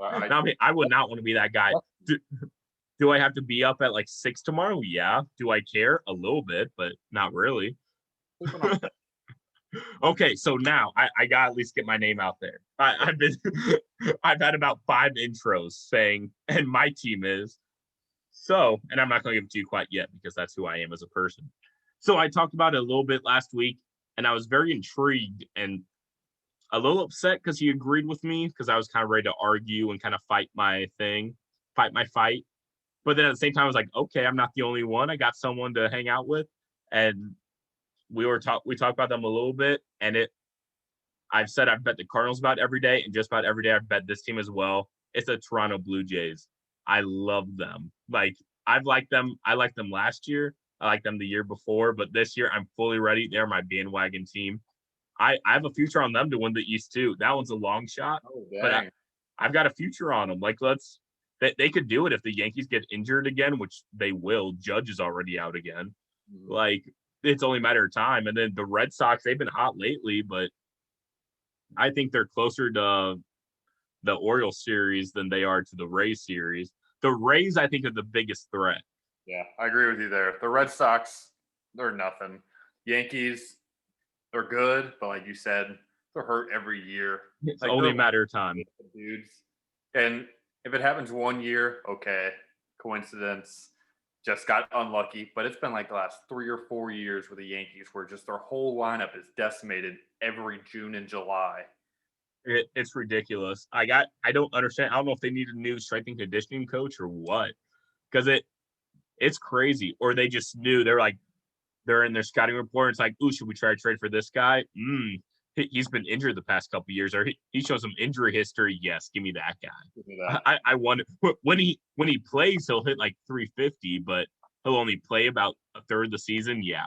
Not me. I would not want to be that guy. Do I have to be up at like 6 tomorrow? Yeah. Do I care? A little bit, but not really. Okay, so now I gotta at least get my name out there. I've had about 5 intros saying, and my team is so, and I'm not gonna give it to you quite yet because that's who I am as a person. So I talked about it a little bit last week, and I was very intrigued and a little upset because he agreed with me because I was kind of ready to argue and kind of fight my fight. But then at the same time, I was like, okay, I'm not the only one. I got someone to hang out with, and we talked about them a little bit, and I've said I've bet the Cardinals about every day, and just about every day I've bet this team as well. It's the Toronto Blue Jays. I love them. Like I liked them last year. I liked them the year before, but this year I'm fully ready. They're my bandwagon team. I have a future on them to win the East too. That one's a long shot, but I've got a future on them. Like they could do it if the Yankees get injured again, which they will. Judge is already out again. Mm-hmm. Like it's only a matter of time. And then the Red Sox, they've been hot lately, but I think they're closer to the Orioles series than they are to the Rays series. The Rays, I think, are the biggest threat. Yeah, I agree with you there. The Red Sox, they're nothing. Yankees, they're good, but like you said, they're hurt every year. It's like, only a matter of time. Dudes. And if it happens one year, okay, coincidence, just got unlucky. But it's been like the last 3 or 4 years with the Yankees where just their whole lineup is decimated every June and July. It's ridiculous. I don't understand. I don't know if they need a new strength and conditioning coach or what, because it's crazy. Or they just knew. They're like, they're in their scouting report. It's like, ooh, should we try to trade for this guy? He's been injured the past couple of years, or he shows some injury history. Yes, give me that guy. Give me that. I wonder when he plays, he'll hit like 350, but he'll only play about a third of the season. Yeah,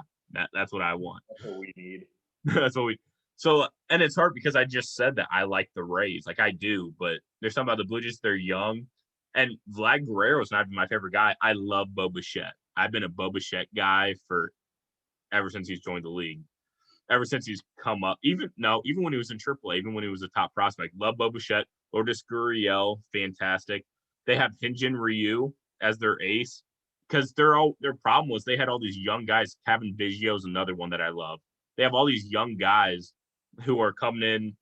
that's what I want. That's what we need. That's what we. So, and it's hard because I just said that I like the Rays, like I do, but there's something about the Blue Jays. They're young, and Vlad Guerrero is not even my favorite guy. I love Bo Bichette. I've been a Bo Bichette guy for ever since he's joined the league. Ever since he's come up, even when he was in AAA, even when he was a top prospect, love Bo Bichette, Lourdes Gurriel, fantastic. They have Hyun-Jin Ryu as their ace because their problem was they had all these young guys. Kevin Biggio is another one that I love. They have all these young guys who are coming in,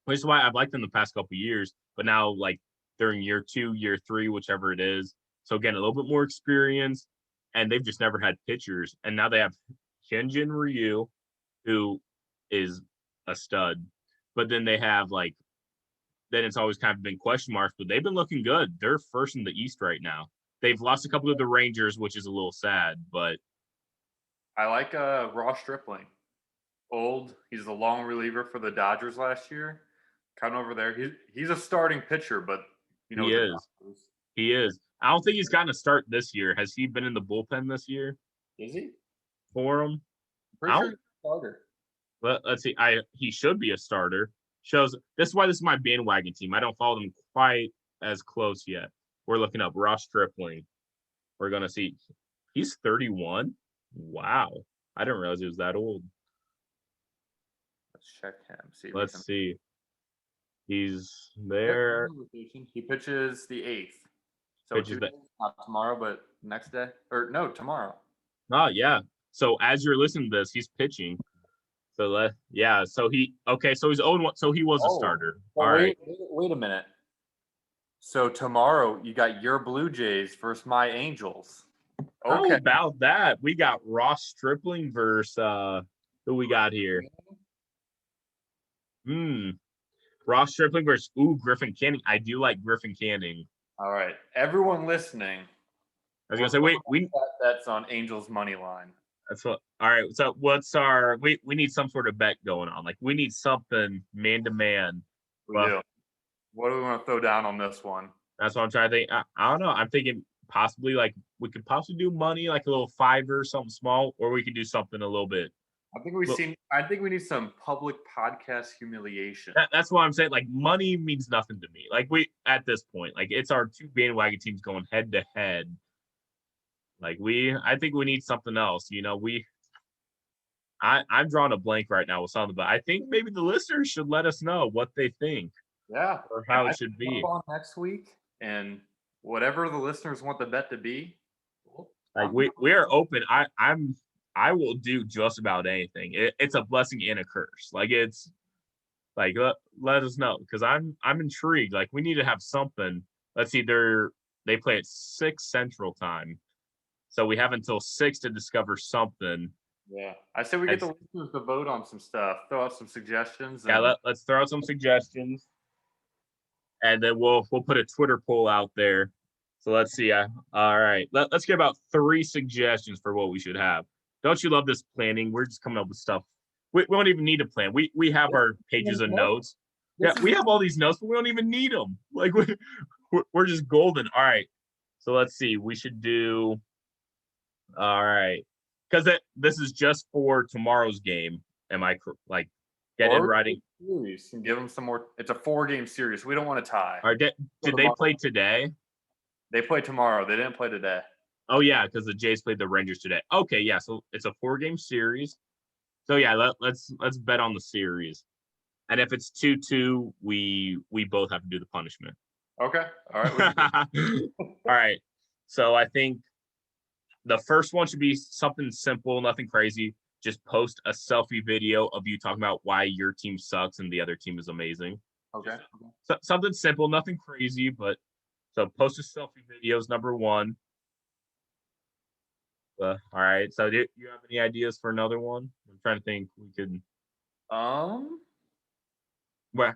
which is why I've liked them the past couple of years. But now, like they're in year 2, year 3, whichever it is. So again, a little bit more experience, and they've just never had pitchers. And now they have Hyun-Jin Ryu, who is a stud. But then they have then it's always kind of been question marks, but they've been looking good. They're first in the East right now. They've lost a couple of the Rangers, which is a little sad, but I like Ross Stripling. Old. He's the long reliever for the Dodgers last year. Kind of over there. He's a starting pitcher, but he is. He is. I don't think he's gotten a start this year. Has he been in the bullpen this year? Is he? For him? Pretty sure he's a starter. Let's see. He should be a starter. This is why this is my bandwagon team. I don't follow them quite as close yet. We're looking up Ross Stripling. We're gonna see. He's 31. Wow. I didn't realize he was that old. Let's check him. Let's see. He's there. He pitches the 8th. So not tomorrow, but next day. Or no, tomorrow. Oh, yeah. So as you're listening to this, he's pitching. So so he's 0-1. So he was a starter. All right. Wait a minute. So tomorrow you got your Blue Jays versus my Angels. Okay. How about that? We got Ross Stripling versus who we got here? Ross Stripling versus Griffin Canning. I do like Griffin Canning. All right. Everyone listening. I was gonna say that's on Angels money line. That's what. All right. So what's our? We need some sort of bet going on. Like we need something man to man. We do. What do we want to throw down on this one? That's what I'm trying to think. I don't know. I'm thinking possibly we could possibly do money, like a little $5 something small, or we could do something a little bit. I think we need some public podcast humiliation. That's what I'm saying. Like money means nothing to me. Like at this point, like it's our two bandwagon teams going head to head. Like I think we need something else. I'm drawing a blank right now with something, but I think maybe the listeners should let us know what they think. Yeah. Or how it should be. On next week, and whatever the listeners want the bet to be. Like we are open. I will do just about anything. It's a blessing and a curse. Like it's like let us know because I'm intrigued. Like we need to have something. Let's see. They play at 6 Central Time. So we have until 6 to discover something. Yeah. I say we get the listeners to vote on some stuff, throw out some suggestions. Yeah, let's throw out some suggestions. And then we'll put a Twitter poll out there. So let's see. All right. Let's get about 3 suggestions for what we should have. Don't you love this planning? We're just coming up with stuff. We don't even need a plan. We have our pages of notes. Yeah, we have all these notes, but we don't even need them. Like we're just golden. All right. So let's see. We should do. All right. Because this is just for tomorrow's game. Am I get in writing? Series and give them some more. It's a 4-game series. We don't want to tie. All right. Did they play today? They play tomorrow. They didn't play today. Oh yeah, because the Jays played the Rangers today. Okay, yeah. So it's a 4-game series. So yeah, let's bet on the series. And if it's 2-2, we both have to do the punishment. Okay. All right. All right. So I think the first one should be something simple, nothing crazy. Just post a selfie video of you talking about why your team sucks and the other team is amazing. Okay. So, something simple, nothing crazy, but so post a selfie videos, number 1. All right. So do you have any ideas for another one? I'm trying to think we could. Well,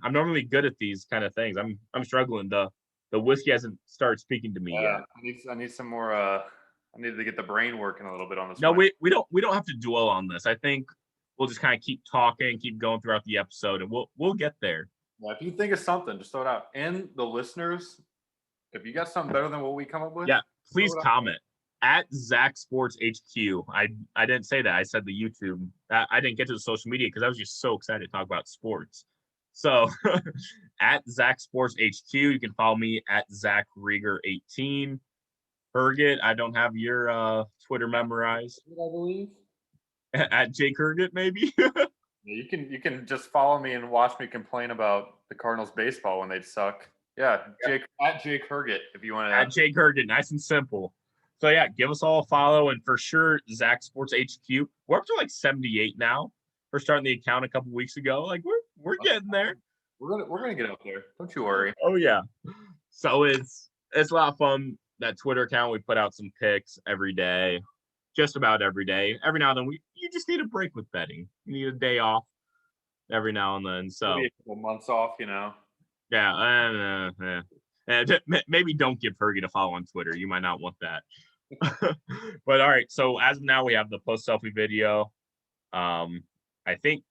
I'm normally good at these kind of things. I'm struggling. The whiskey hasn't started speaking to me yet. I need some more I needed to get the brain working a little bit on this No, one. we don't have to dwell on this. I think we'll just kind of keep talking, keep going throughout the episode, and we'll get there. Yeah, if you think of something, just throw it out. And the listeners, if you got something better than what we come up with, Yeah, please throw it out. comment at Zach Sports HQ. I didn't say that. I said the YouTube. I didn't get to the social media because I was just so excited to talk about sports. So at Zach Sports HQ, you can follow me at Zach Rieger 18. Herget, I don't have your Twitter memorized. I believe. At Jake Herget, maybe. You can just follow me and watch me complain about the Cardinals baseball when they suck. Yeah, at Jake Herget if you want to. At Jake Herget, nice and simple. So yeah, give us all a follow, and for sure, Zach Sports HQ. We're up to like 78 now. We're starting the account a couple weeks ago. Like we're getting there. We're gonna get up there. Don't you worry. Oh yeah. So it's a lot of fun. That Twitter account, we put out some pics every day, just about every day. Every now and then, you just need a break with betting. You need a day off every now and then. So maybe a couple months off, Yeah, maybe don't give Hergy a follow on Twitter. You might not want that. But all right, so as of now, we have the post selfie video. I think.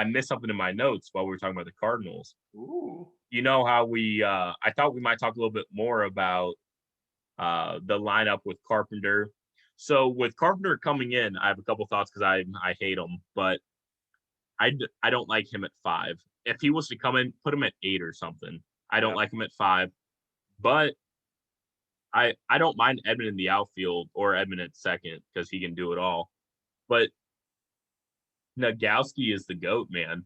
I missed something in my notes while we were talking about the Cardinals. Ooh. You know how I thought we might talk a little bit more about the lineup with Carpenter. So with Carpenter coming in, I have a couple thoughts because I hate him, but I don't like him at 5. If he was to come in, put him at 8 or something. I don't like him at 5, but I don't mind Edmund in the outfield or Edmund at second because he can do it all. But Nagowski is the GOAT, man.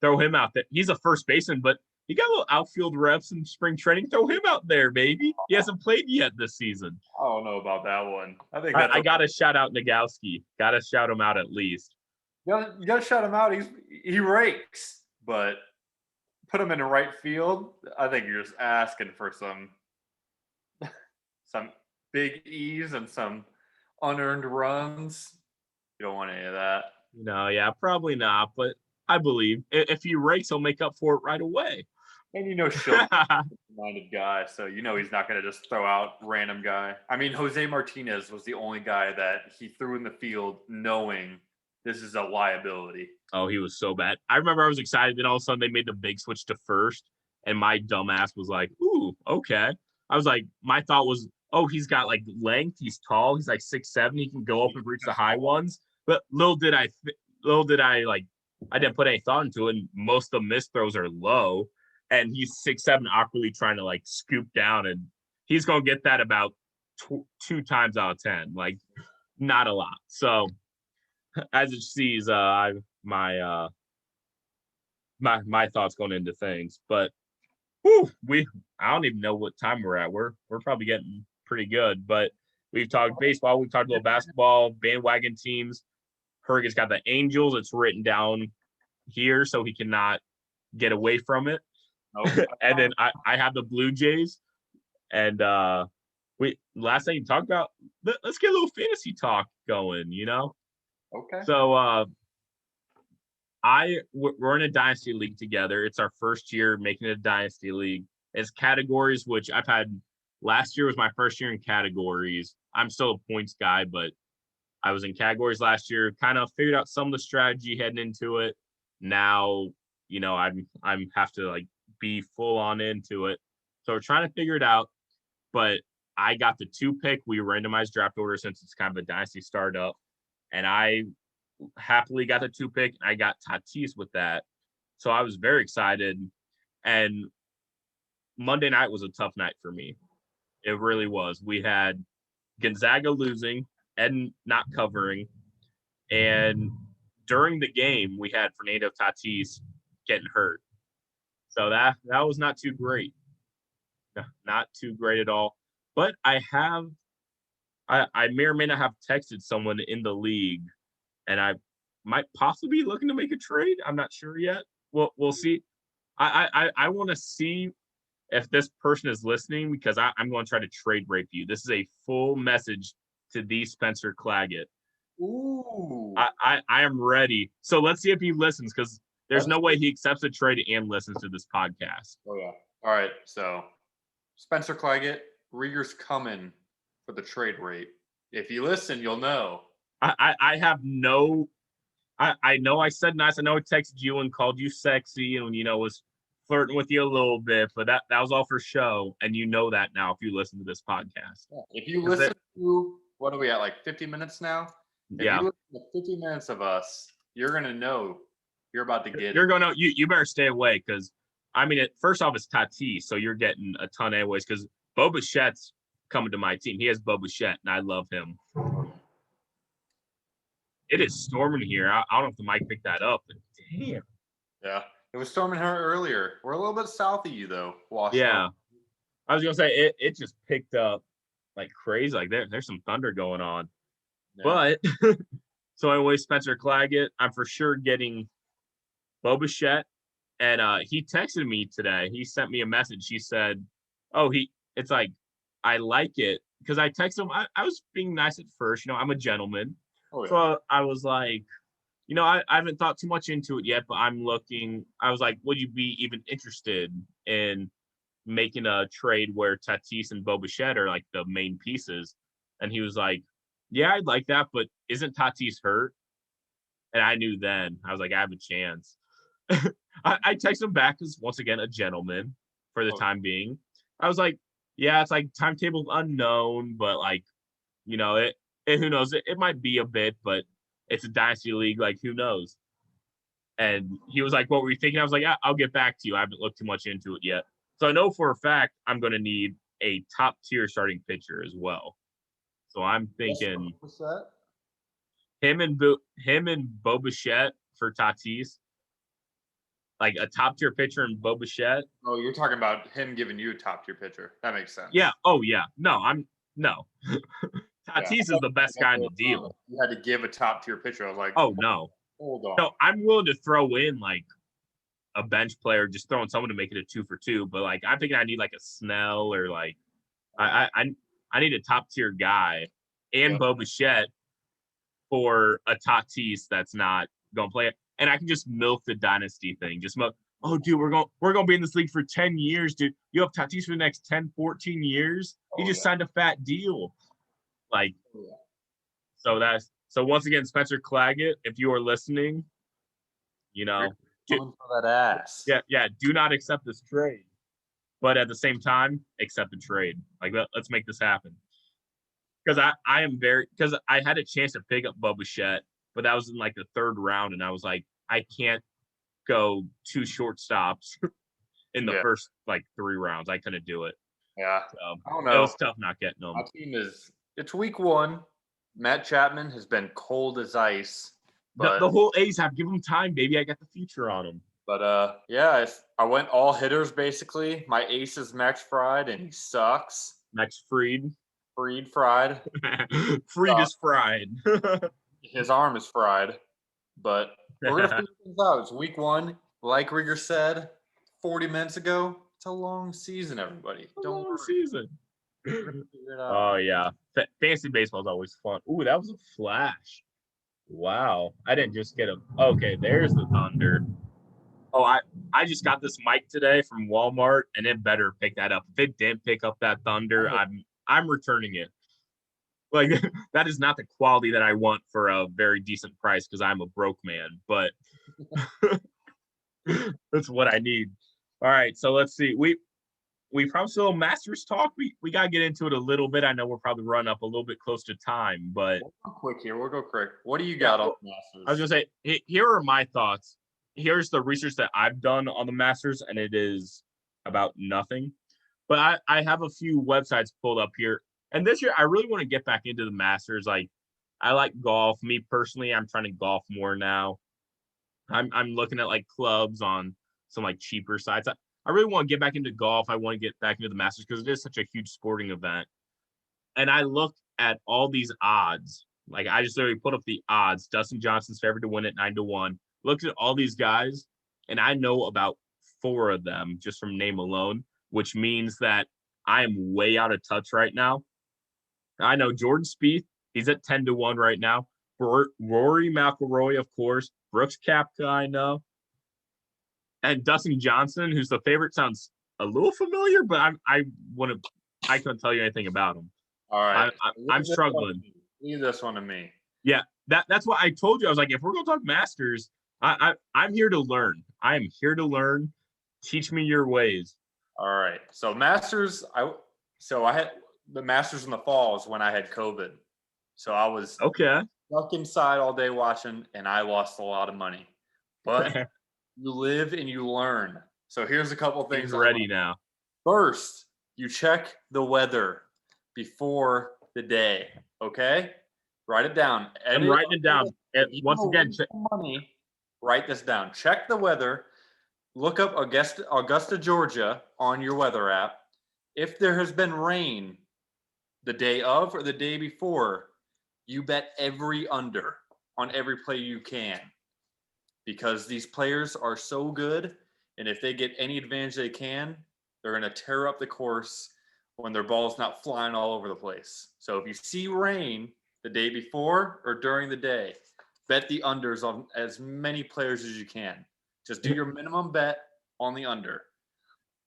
Throw him out there. He's a first baseman, but he got a little outfield reps in spring training. Throw him out there, baby. He hasn't played yet this season. I don't know about that one. I think I got to shout out Nagowski. Got to shout him out at least. You got to shout him out. He rakes, but put him in the right field. I think you're just asking for some big E's and some unearned runs. You don't want any of that. No, yeah, probably not. But I believe if he rakes, he'll make up for it right away. And Shilton's-minded guy, so he's not going to just throw out random guy. I mean, Jose Martinez was the only guy that he threw in the field knowing this is a liability. Oh, he was so bad. I remember I was excited, then all of a sudden they made the big switch to first, and my dumbass was like, ooh, okay. I was like, my thought was, oh, he's got like length, he's tall, he's like 6'7", he can go up and reach the high ones. But little did I like, I didn't put any thought into it, and most of the missed throws are low, and he's 6'7", awkwardly trying to like scoop down, and he's gonna get that about 2 times out of 10, like not a lot. So as it sees, my thoughts going into things, but I don't even know what time we're at. We're probably getting pretty good, but we've talked baseball, we've talked a little basketball, bandwagon teams. Herget's got the Angels. It's written down here so he cannot get away from it. Nope. And then I have the Blue Jays. And last thing you talked about, let's get a little fantasy talk going, Okay. So we're in a dynasty league together. It's our first year making a dynasty league. It's categories, which I've had. Last year was my first year in categories. I'm still a points guy, but I was in categories last year, kind of figured out some of the strategy heading into it. Now, I'm have to like be full on into it. So we're trying to figure it out, but I got the 2 pick. We randomized draft order since it's kind of a dynasty startup, and I happily got the 2 pick. I got Tatis with that. So I was very excited, and Monday night was a tough night for me. It really was. We had Gonzaga losing, Ed not covering, and during the game we had Fernando Tatis getting hurt. So that was not too great. Not too great at all. But I may or may not have texted someone in the league, and I might possibly be looking to make a trade. I'm not sure yet. We'll see. I want to see if this person is listening, because I'm going to try to trade rape you. This is a full message to the Spencer Claggett. Ooh. I am ready. So let's see if he listens, because there's no way he accepts a trade and listens to this podcast. Oh, yeah. All right. So Spencer Claggett, Rieger's coming for the trade rate. If you listen, you'll know. I have no. I know I said nice. I know I texted you and called you sexy and was flirting with you a little bit, but that was all for show, and you know that now if you listen to this podcast. Yeah. If you listen to what are we at, like 50 minutes now? If you listen to 50 minutes of us, you're gonna know you're about to get you're gonna you better stay away because first off it's Tatis, so you're getting a ton anyways because Bo Bichette's coming to my team. He has Bo Bichette and I love him. It is storming here. I don't know if the mic picked that up, but damn. Yeah, it was storming here earlier. We're a little bit south of you though, Washington. Yeah, I was gonna say it just picked up like crazy. Like there's some thunder going on, but so anyway, Spencer Claggett, I'm for sure getting Bo Bichette, and he texted me today. He sent me a message. He said, "Oh, it's like I like it," because I texted him. I was being nice at first. I'm a gentleman. Oh, yeah. So I was like, I haven't thought too much into it yet, but I'm looking. I was like, would you be even interested in making a trade where Tatis and Bo Bichette are like the main pieces? And he was like, yeah, I'd like that, but isn't Tatis hurt? And I knew then. I was like, I have a chance. I texted him back as, once again, a gentleman for the time being. I was like, yeah, it's like timetable unknown, but like, who knows? It might be a bit, but it's a dynasty league. Like, who knows? And he was like, what were you thinking? I was like, I'll get back to you. I haven't looked too much into it yet. So I know for a fact I'm going to need a top tier starting pitcher as well. So I'm thinking him and Bo Bichette for Tatis. Like a top tier pitcher and Bo Bichette. Oh, you're talking about him giving you a top tier pitcher. That makes sense. Yeah. Oh, yeah. No. Tatis is the best guy in the deal. You had to give a top tier pitcher. I was like, oh no, hold on. No, I'm willing to throw in like a bench player, just throwing someone to make it a 2-for-2. But like, I'm thinking I need like a Snell or like I need a top tier guy and Bo Bichette for a Tatis that's not going to play it. And I can just milk the dynasty thing. Just milk. Oh, dude, we're going to be in this league for 10 years, dude. You have Tatis for the next 10, 14 years. He just signed a fat deal. Like, so once again, Spencer Claggett, if you are listening, for that ass. Yeah. Do not accept this trade, but at the same time, accept the trade. Like, let's make this happen. Because because I had a chance to pick up Bo Bichette, but that was in like the third round, and I was like, I can't go 2 shortstops in the first like 3 rounds. I couldn't do it. Yeah, so, I don't know. It was tough not getting them. My team it's week 1. Matt Chapman has been cold as ice. But the whole A's have give him time, baby. I got the future on him. But I went all hitters basically. My ace is Max Fried, and he sucks. Max Fried. Fried. Fried is fried. His arm is fried. But we're gonna figure things out. It's week 1. Like Rieger said 40 minutes ago. It's a long season, everybody. Don't worry. Season. Oh yeah, fantasy baseball is always fun. Ooh, that was a flash. Wow, I didn't just get a. Okay, there's the thunder. Oh, I just got this mic today from Walmart, and it better pick that up. If it didn't pick up that thunder, I'm returning it. Like that is not the quality that I want for a very decent price because I'm a broke man. But that's what I need. All right, so let's see. We probably still Masters talk. We gotta get into it a little bit. I know we're probably running up a little bit close to time, but we'll go quick here. We'll go quick. What do you got on the Masters? I was gonna say, here are my thoughts. Here's the research that I've done on the Masters, and it is about nothing. But I have a few websites pulled up here. And this year, I really want to get back into the Masters. Like, I like golf. Me personally, I'm trying to golf more now. I'm looking at like clubs on some like cheaper sites. I really want to get back into golf. I want to get back into the Masters because it is such a huge sporting event. And I looked at all these odds. Like I just literally put up the odds. Dustin Johnson's favored to win at 9-1. Looked at all these guys, and I know about 4 of them just from name alone, which means that I am way out of touch right now. I know Jordan Spieth, he's at 10-1 right now. Rory McIlroy, of course. Brooks Koepka, I know. And Dustin Johnson, who's the favorite, sounds a little familiar, but I couldn't tell you anything about him. All right. I'm struggling. Leave this one to me. Yeah, that's why I told you. I was like, if we're gonna talk Masters, I'm here to learn. I am here to learn. Teach me your ways. All right. So Masters, I had the Masters in the fall is when I had COVID. So I was Okay. stuck inside all day watching, and I lost a lot of money. But you live and you learn. So here's a couple things. He's ready now. First, you check the weather before the day. Okay, write it down. I'm writing it down. Once again, money. Write this down. Check the weather. Look up Augusta, Georgia on your weather app. If there has been rain the day of or the day before, you bet every under on every play you can, because these players are so good, and if they get any advantage they can, they're going to tear up the course when their ball's not flying all over the place. So if you see rain the day before or during the day, bet the unders on as many players as you can. Just do your minimum bet on the under.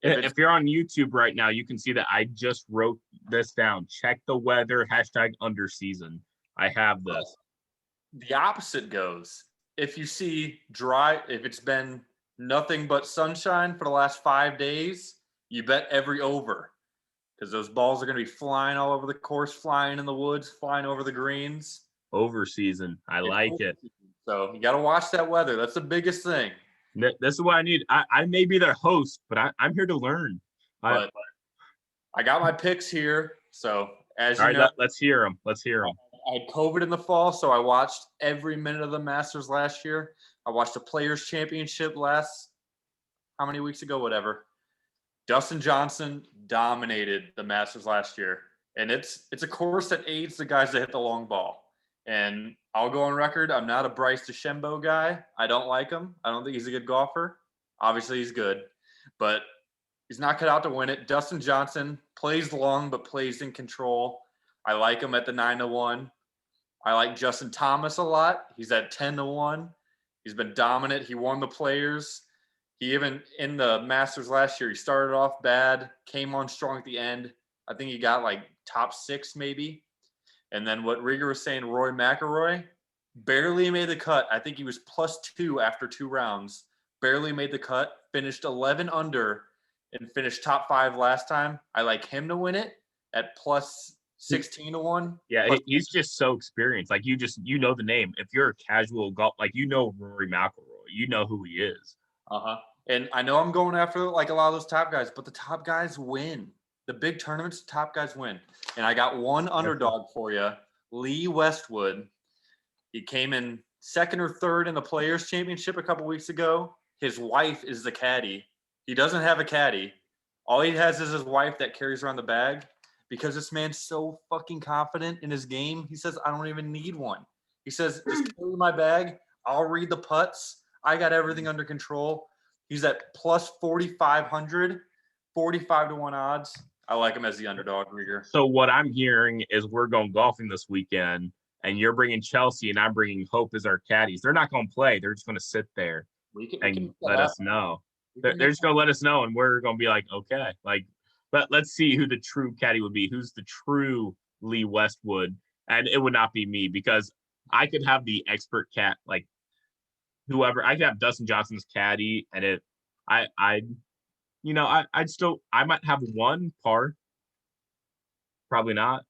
If you're on YouTube right now, you can see that I just wrote this down. Check the weather, #underseason. I have this. The opposite goes. If you see dry, if it's been nothing but sunshine for the last 5 days, you bet every over, because those balls are going to be flying all over the course, flying in the woods, flying over the greens. Over season. I like it. So you got to watch that weather. That's the biggest thing. This is what I need. I may be their host, but I'm here to learn. But I got my picks here. So as you know, let's hear them. Let's hear them. I had COVID in the fall, so I watched every minute of the Masters last year. I watched the Players Championship how many weeks ago? Whatever. Dustin Johnson dominated the Masters last year, and it's a course that aids the guys that hit the long ball. And I'll go on record, I'm not a Bryce DeChambeau guy. I don't like him. I don't think he's a good golfer. Obviously, he's good, but he's not cut out to win it. Dustin Johnson plays long, but plays in control. I like him at the 9-1. I like Justin Thomas a lot. He's at 10-1. He's been dominant. He won the Players. He even, in the Masters last year, he started off bad, came on strong at the end. I think he got like top 6 maybe. And then what Rieger was saying, Rory McIlroy barely made the cut. I think he was +2 after 2 rounds. Barely made the cut, finished 11 under, and finished top 5 last time. I like him to win it at +16-1. Yeah, he's just so experienced. Like, you know the name. If you're a casual golf, like, you know Rory McIlroy. You know who he is. And I know I'm going after like a lot of those top guys, but the top guys win. The big tournaments, top guys win. And I got one underdog for you, Lee Westwood. He came in 2nd or 3rd in the Players Championship a couple weeks ago. His wife is the caddy. He doesn't have a caddy. All he has is his wife that carries around the bag, because this man's so fucking confident in his game. He says, I don't even need one. He says, just carry my bag. I'll read the putts. I got everything under control. He's at +4,500, 45-1 odds. I like him as the underdog, Rieger. So what I'm hearing is we're going golfing this weekend, and you're bringing Chelsea, and I'm bringing Hope as our caddies. They're not going to play. They're just going to sit there and let us know. They're just going to let us know, and we're going to be like, okay. Like, but let's see who the true caddy would be. Who's the true Lee Westwood? And it would not be me, because I could have the expert cat, like whoever. I could have Dustin Johnson's caddy, and I might have one par. Probably not.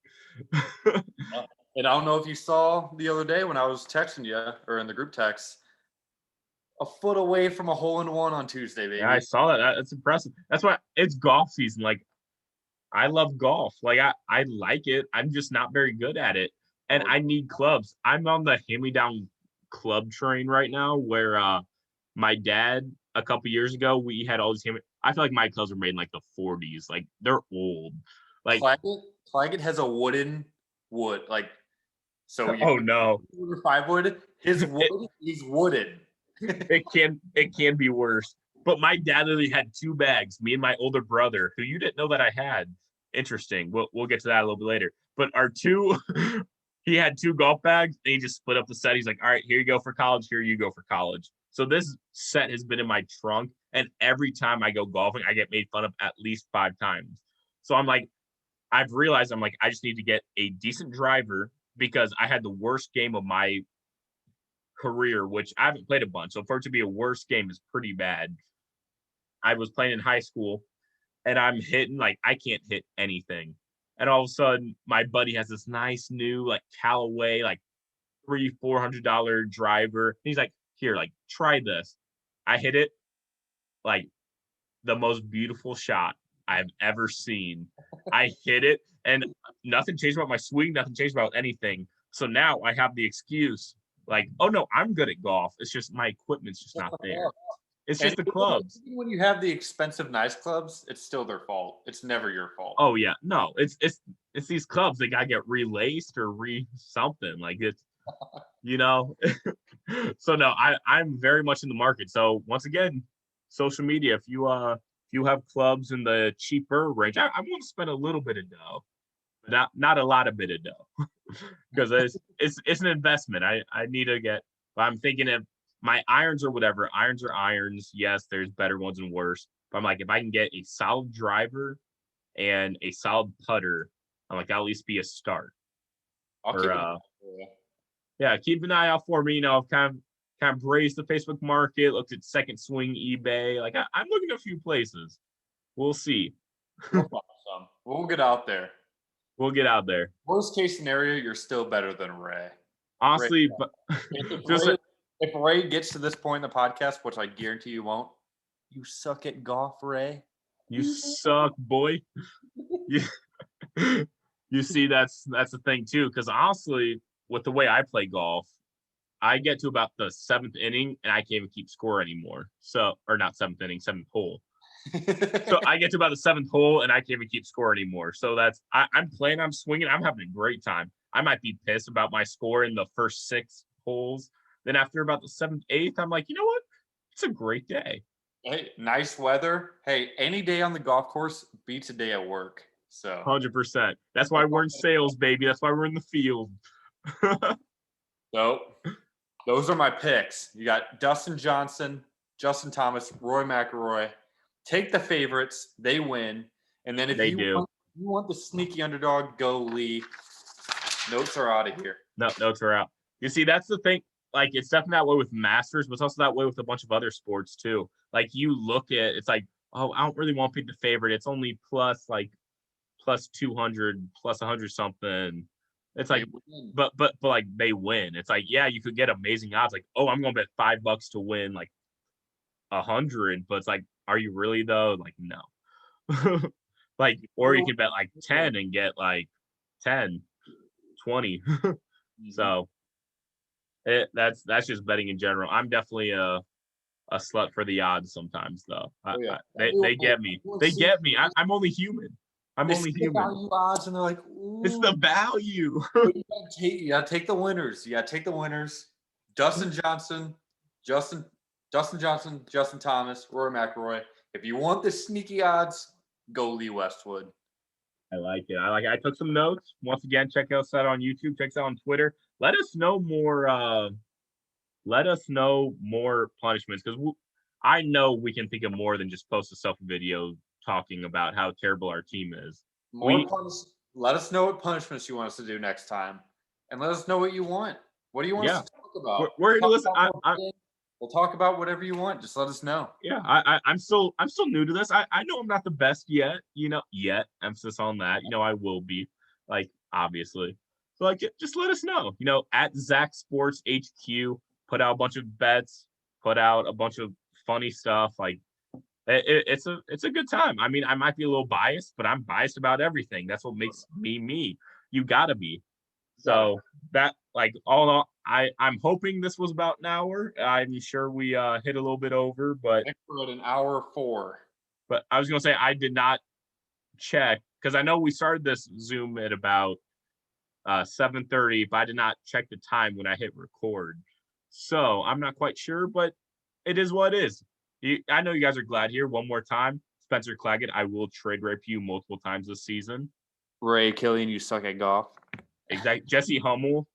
And I don't know if you saw the other day when I was texting you or in the group text, a foot away from a hole-in-one on Tuesday, baby. Yeah, I saw that. That's impressive. That's why it's golf season. Like, I love golf. Like, I like it. I'm just not very good at it. And I need clubs. I'm on the hand-me-down club train right now, where my dad, a couple years ago, we had all these I feel like my clubs were made in like the 40s. Like, they're old. Like, Claggett has a wooden wood. Like, so no. 5 wood. His wood is wooden. It can be worse. But my dad literally had 2 bags, me and my older brother, who you didn't know that I had. Interesting. We'll get to that a little bit later. But he had 2 golf bags, and he just split up the set. He's like, all right, here you go for college. Here you go for college. So this set has been in my trunk, and every time I go golfing, I get made fun of at least 5 times. So I'm like, I've realized I'm like, I just need to get a decent driver because I had the worst game of my career, which I haven't played a bunch. So for it to be a worst game is pretty bad. I was playing in high school and I'm hitting like I can't hit anything. And all of a sudden, my buddy has this nice new like Callaway, like $300-400 driver. He's like, here, like try this. I hit it like the most beautiful shot I've ever seen. I hit it and nothing changed about my swing, nothing changed about anything. So now I have the excuse like, oh no, I'm good at golf. It's just my equipment's just not there. It's just the clubs. Even when you have the expensive, nice clubs, it's still their fault. It's never your fault. Oh yeah, no, it's these clubs. They gotta get relaced or something. Like it's, you know. So no, I'm very much in the market. So once again, social media. If you have clubs in the cheaper range, I want to spend a little bit of dough, but not a lot of bit of dough, because it's an investment. I need to get. I'm thinking of my irons or whatever. Irons are irons. Yes, there's better ones and worse. But I'm like, if I can get a solid driver and a solid putter, I'm like, that'll at least be a start. Yeah, keep an eye out for me. You know, kind of braced the Facebook market, looked at Second Swing, eBay. Like I'm looking at a few places. We'll see. We'll get out there. We'll get out there. Worst case scenario, you're still better than Ray. Honestly, but if Ray gets to this point in the podcast, which I guarantee you won't, you suck at golf, Ray. You suck, boy. You see, that's the thing too. Because honestly, with the way I play golf, I get to about the seventh inning and I can't even keep score anymore. So, or not seventh inning, seventh hole. So I get to about the seventh hole and I can't even keep score anymore. So I'm playing, I'm swinging, I'm having a great time. I might be pissed about my score in the first 6 holes. Then after about the 7th, 8th, I'm like, you know what? It's a great day. Hey, nice weather. Hey, any day on the golf course beats a day at work. So 100%. That's why we're in sales, baby. That's why we're in the field. So those are my picks. You got Dustin Johnson, Justin Thomas, Roy McIlroy. Take the favorites. They win. And then if you want the sneaky underdog, go Lee. Notes are out of here. No, notes are out. You see, that's the thing. Like, it's definitely that way with Masters, but it's also that way with a bunch of other sports, too. Like, you look at it's like, oh, I don't really want to pick the favorite. It's only plus 200, plus 100 something. It's like, but like, they win. It's like, yeah, you could get amazing odds. Like, oh, I'm going to bet $5 to win, like, 100. But it's like, are you really, though? Like, no. Like, or you can bet, like, 10 and get, like, 10. 20. So that's just betting in general. I'm definitely a slut for the odds sometimes, though. They get me. They get me. I'm only human. I'm only human. Value odds, and they're like, ooh. It's the value. You gotta take the winners. You gotta take the winners. Dustin Johnson, Justin Thomas, Rory McIlroy. If you want the sneaky odds, go Lee Westwood. I like it. I took some notes. Once again, check us out on YouTube. Check us out on Twitter. Let us know more. Let us know more punishments, because I know we can think of more than just post a selfie video talking about how terrible our team is. Let us know what punishments you want us to do next time, and let us know what you want. What do you want us to talk about? We're here to listen. We'll talk about whatever you want. Just let us know. Yeah, I'm still new to this. I know I'm not the best yet. Yet, emphasis on that. I will be, like, obviously. So, like, just let us know. At Zach Sports HQ, put out a bunch of bets, put out a bunch of funny stuff. Like, it's a good time. I mean, I might be a little biased, but I'm biased about everything. That's what makes me me. You gotta be. So that, like, all in all, I'm hoping this was about an hour. I'm sure we hit a little bit over, but we're at an hour 4. But I was gonna say, I did not check, because I know we started this Zoom at about 7:30, but I did not check the time when I hit record. So I'm not quite sure, but it is what it is. I know you guys are glad here. One more time, Spencer Claggett, I will trade rape you multiple times this season. Ray Killian, you suck at golf. Exactly. Jesse Hummel,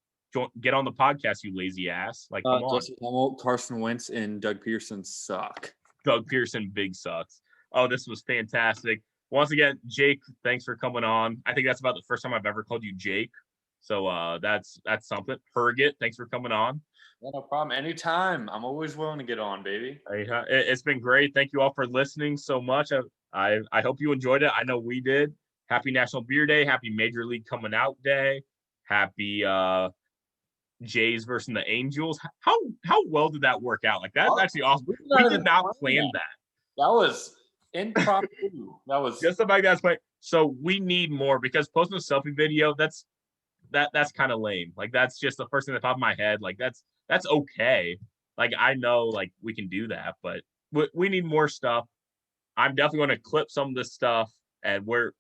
get on the podcast, you lazy ass. Like, come on. Jesse Hummel, Carson Wentz, and Doug Pearson suck. Doug Pearson big sucks. Oh, this was fantastic. once again, Jake, thanks for coming on. I think that's about the first time I've ever called you Jake. So that's something. Herget, thanks for coming on. Yeah, no problem. Anytime. I'm always willing to get on, baby. It's been great. Thank you all for listening so much. I hope you enjoyed it. I know we did. Happy National Beer Day. Happy Major League Coming Out Day. Happy Jays versus the Angels. How well did that work out? Like, that's actually awesome. We did not plan that. That was impromptu. That was just the fact that's point. So we need more, because posting a selfie video, that's kind of lame. Like, that's just the first thing at the top of my head. Like, that's okay. Like, I know, like, we can do that, but we need more stuff. I'm definitely going to clip some of this stuff, and we're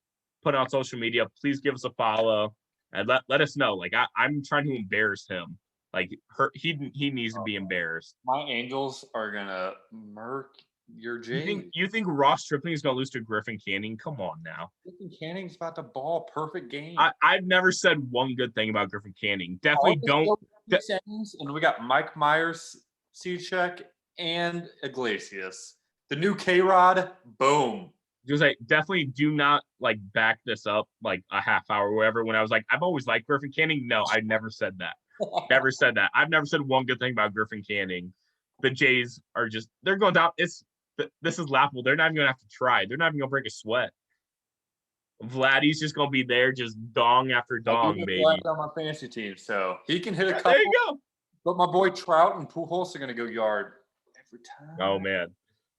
putting on social media. Please give us a follow and let us know. Like, I'm trying to embarrass him. Like, he needs to be embarrassed. My Angels are gonna murk your Jays. You think Ross Stripling is going to lose to Griffin Canning? Come on now. Griffin Canning's about to ball perfect game. I've never said one good thing about Griffin Canning. Definitely don't. And we got Mike Myers, Cechek, and Iglesias. The new K-Rod, boom. Just like, definitely do not like back this up like a half hour or whatever. When I was like, I've always liked Griffin Canning. No, I never said that. Never said that. I've never said one good thing about Griffin Canning. The Jays are they're going down. This is laughable. They're not even gonna have to try. They're not even gonna break a sweat. Vladdy's just gonna be there, just dong after dong, baby. On my fantasy team, so he can hit a couple. There you go. But my boy Trout and Pujols are gonna go yard every time. Oh man.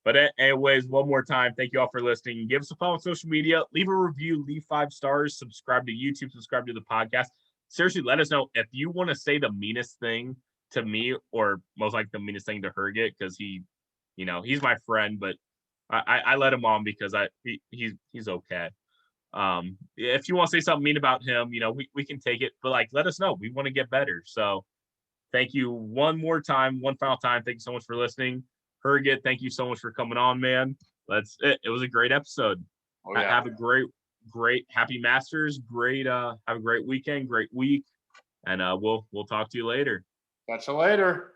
But anyways, one more time, thank you all for listening. Give us a follow on social media. Leave a review. Leave 5 stars. Subscribe to YouTube. Subscribe to the podcast. Seriously, let us know if you want to say the meanest thing to me, or most like the meanest thing to Herget, because he's my friend, but I let him on because he's okay. If you want to say something mean about him, we can take it, but like, let us know. We want to get better. So thank you one final time. Thank you so much for listening. Herget, thank you so much for coming on, man. It was a great episode. Oh, yeah. Have a great happy Masters. Have a great weekend, great week. And we'll talk to you later. Catch you later.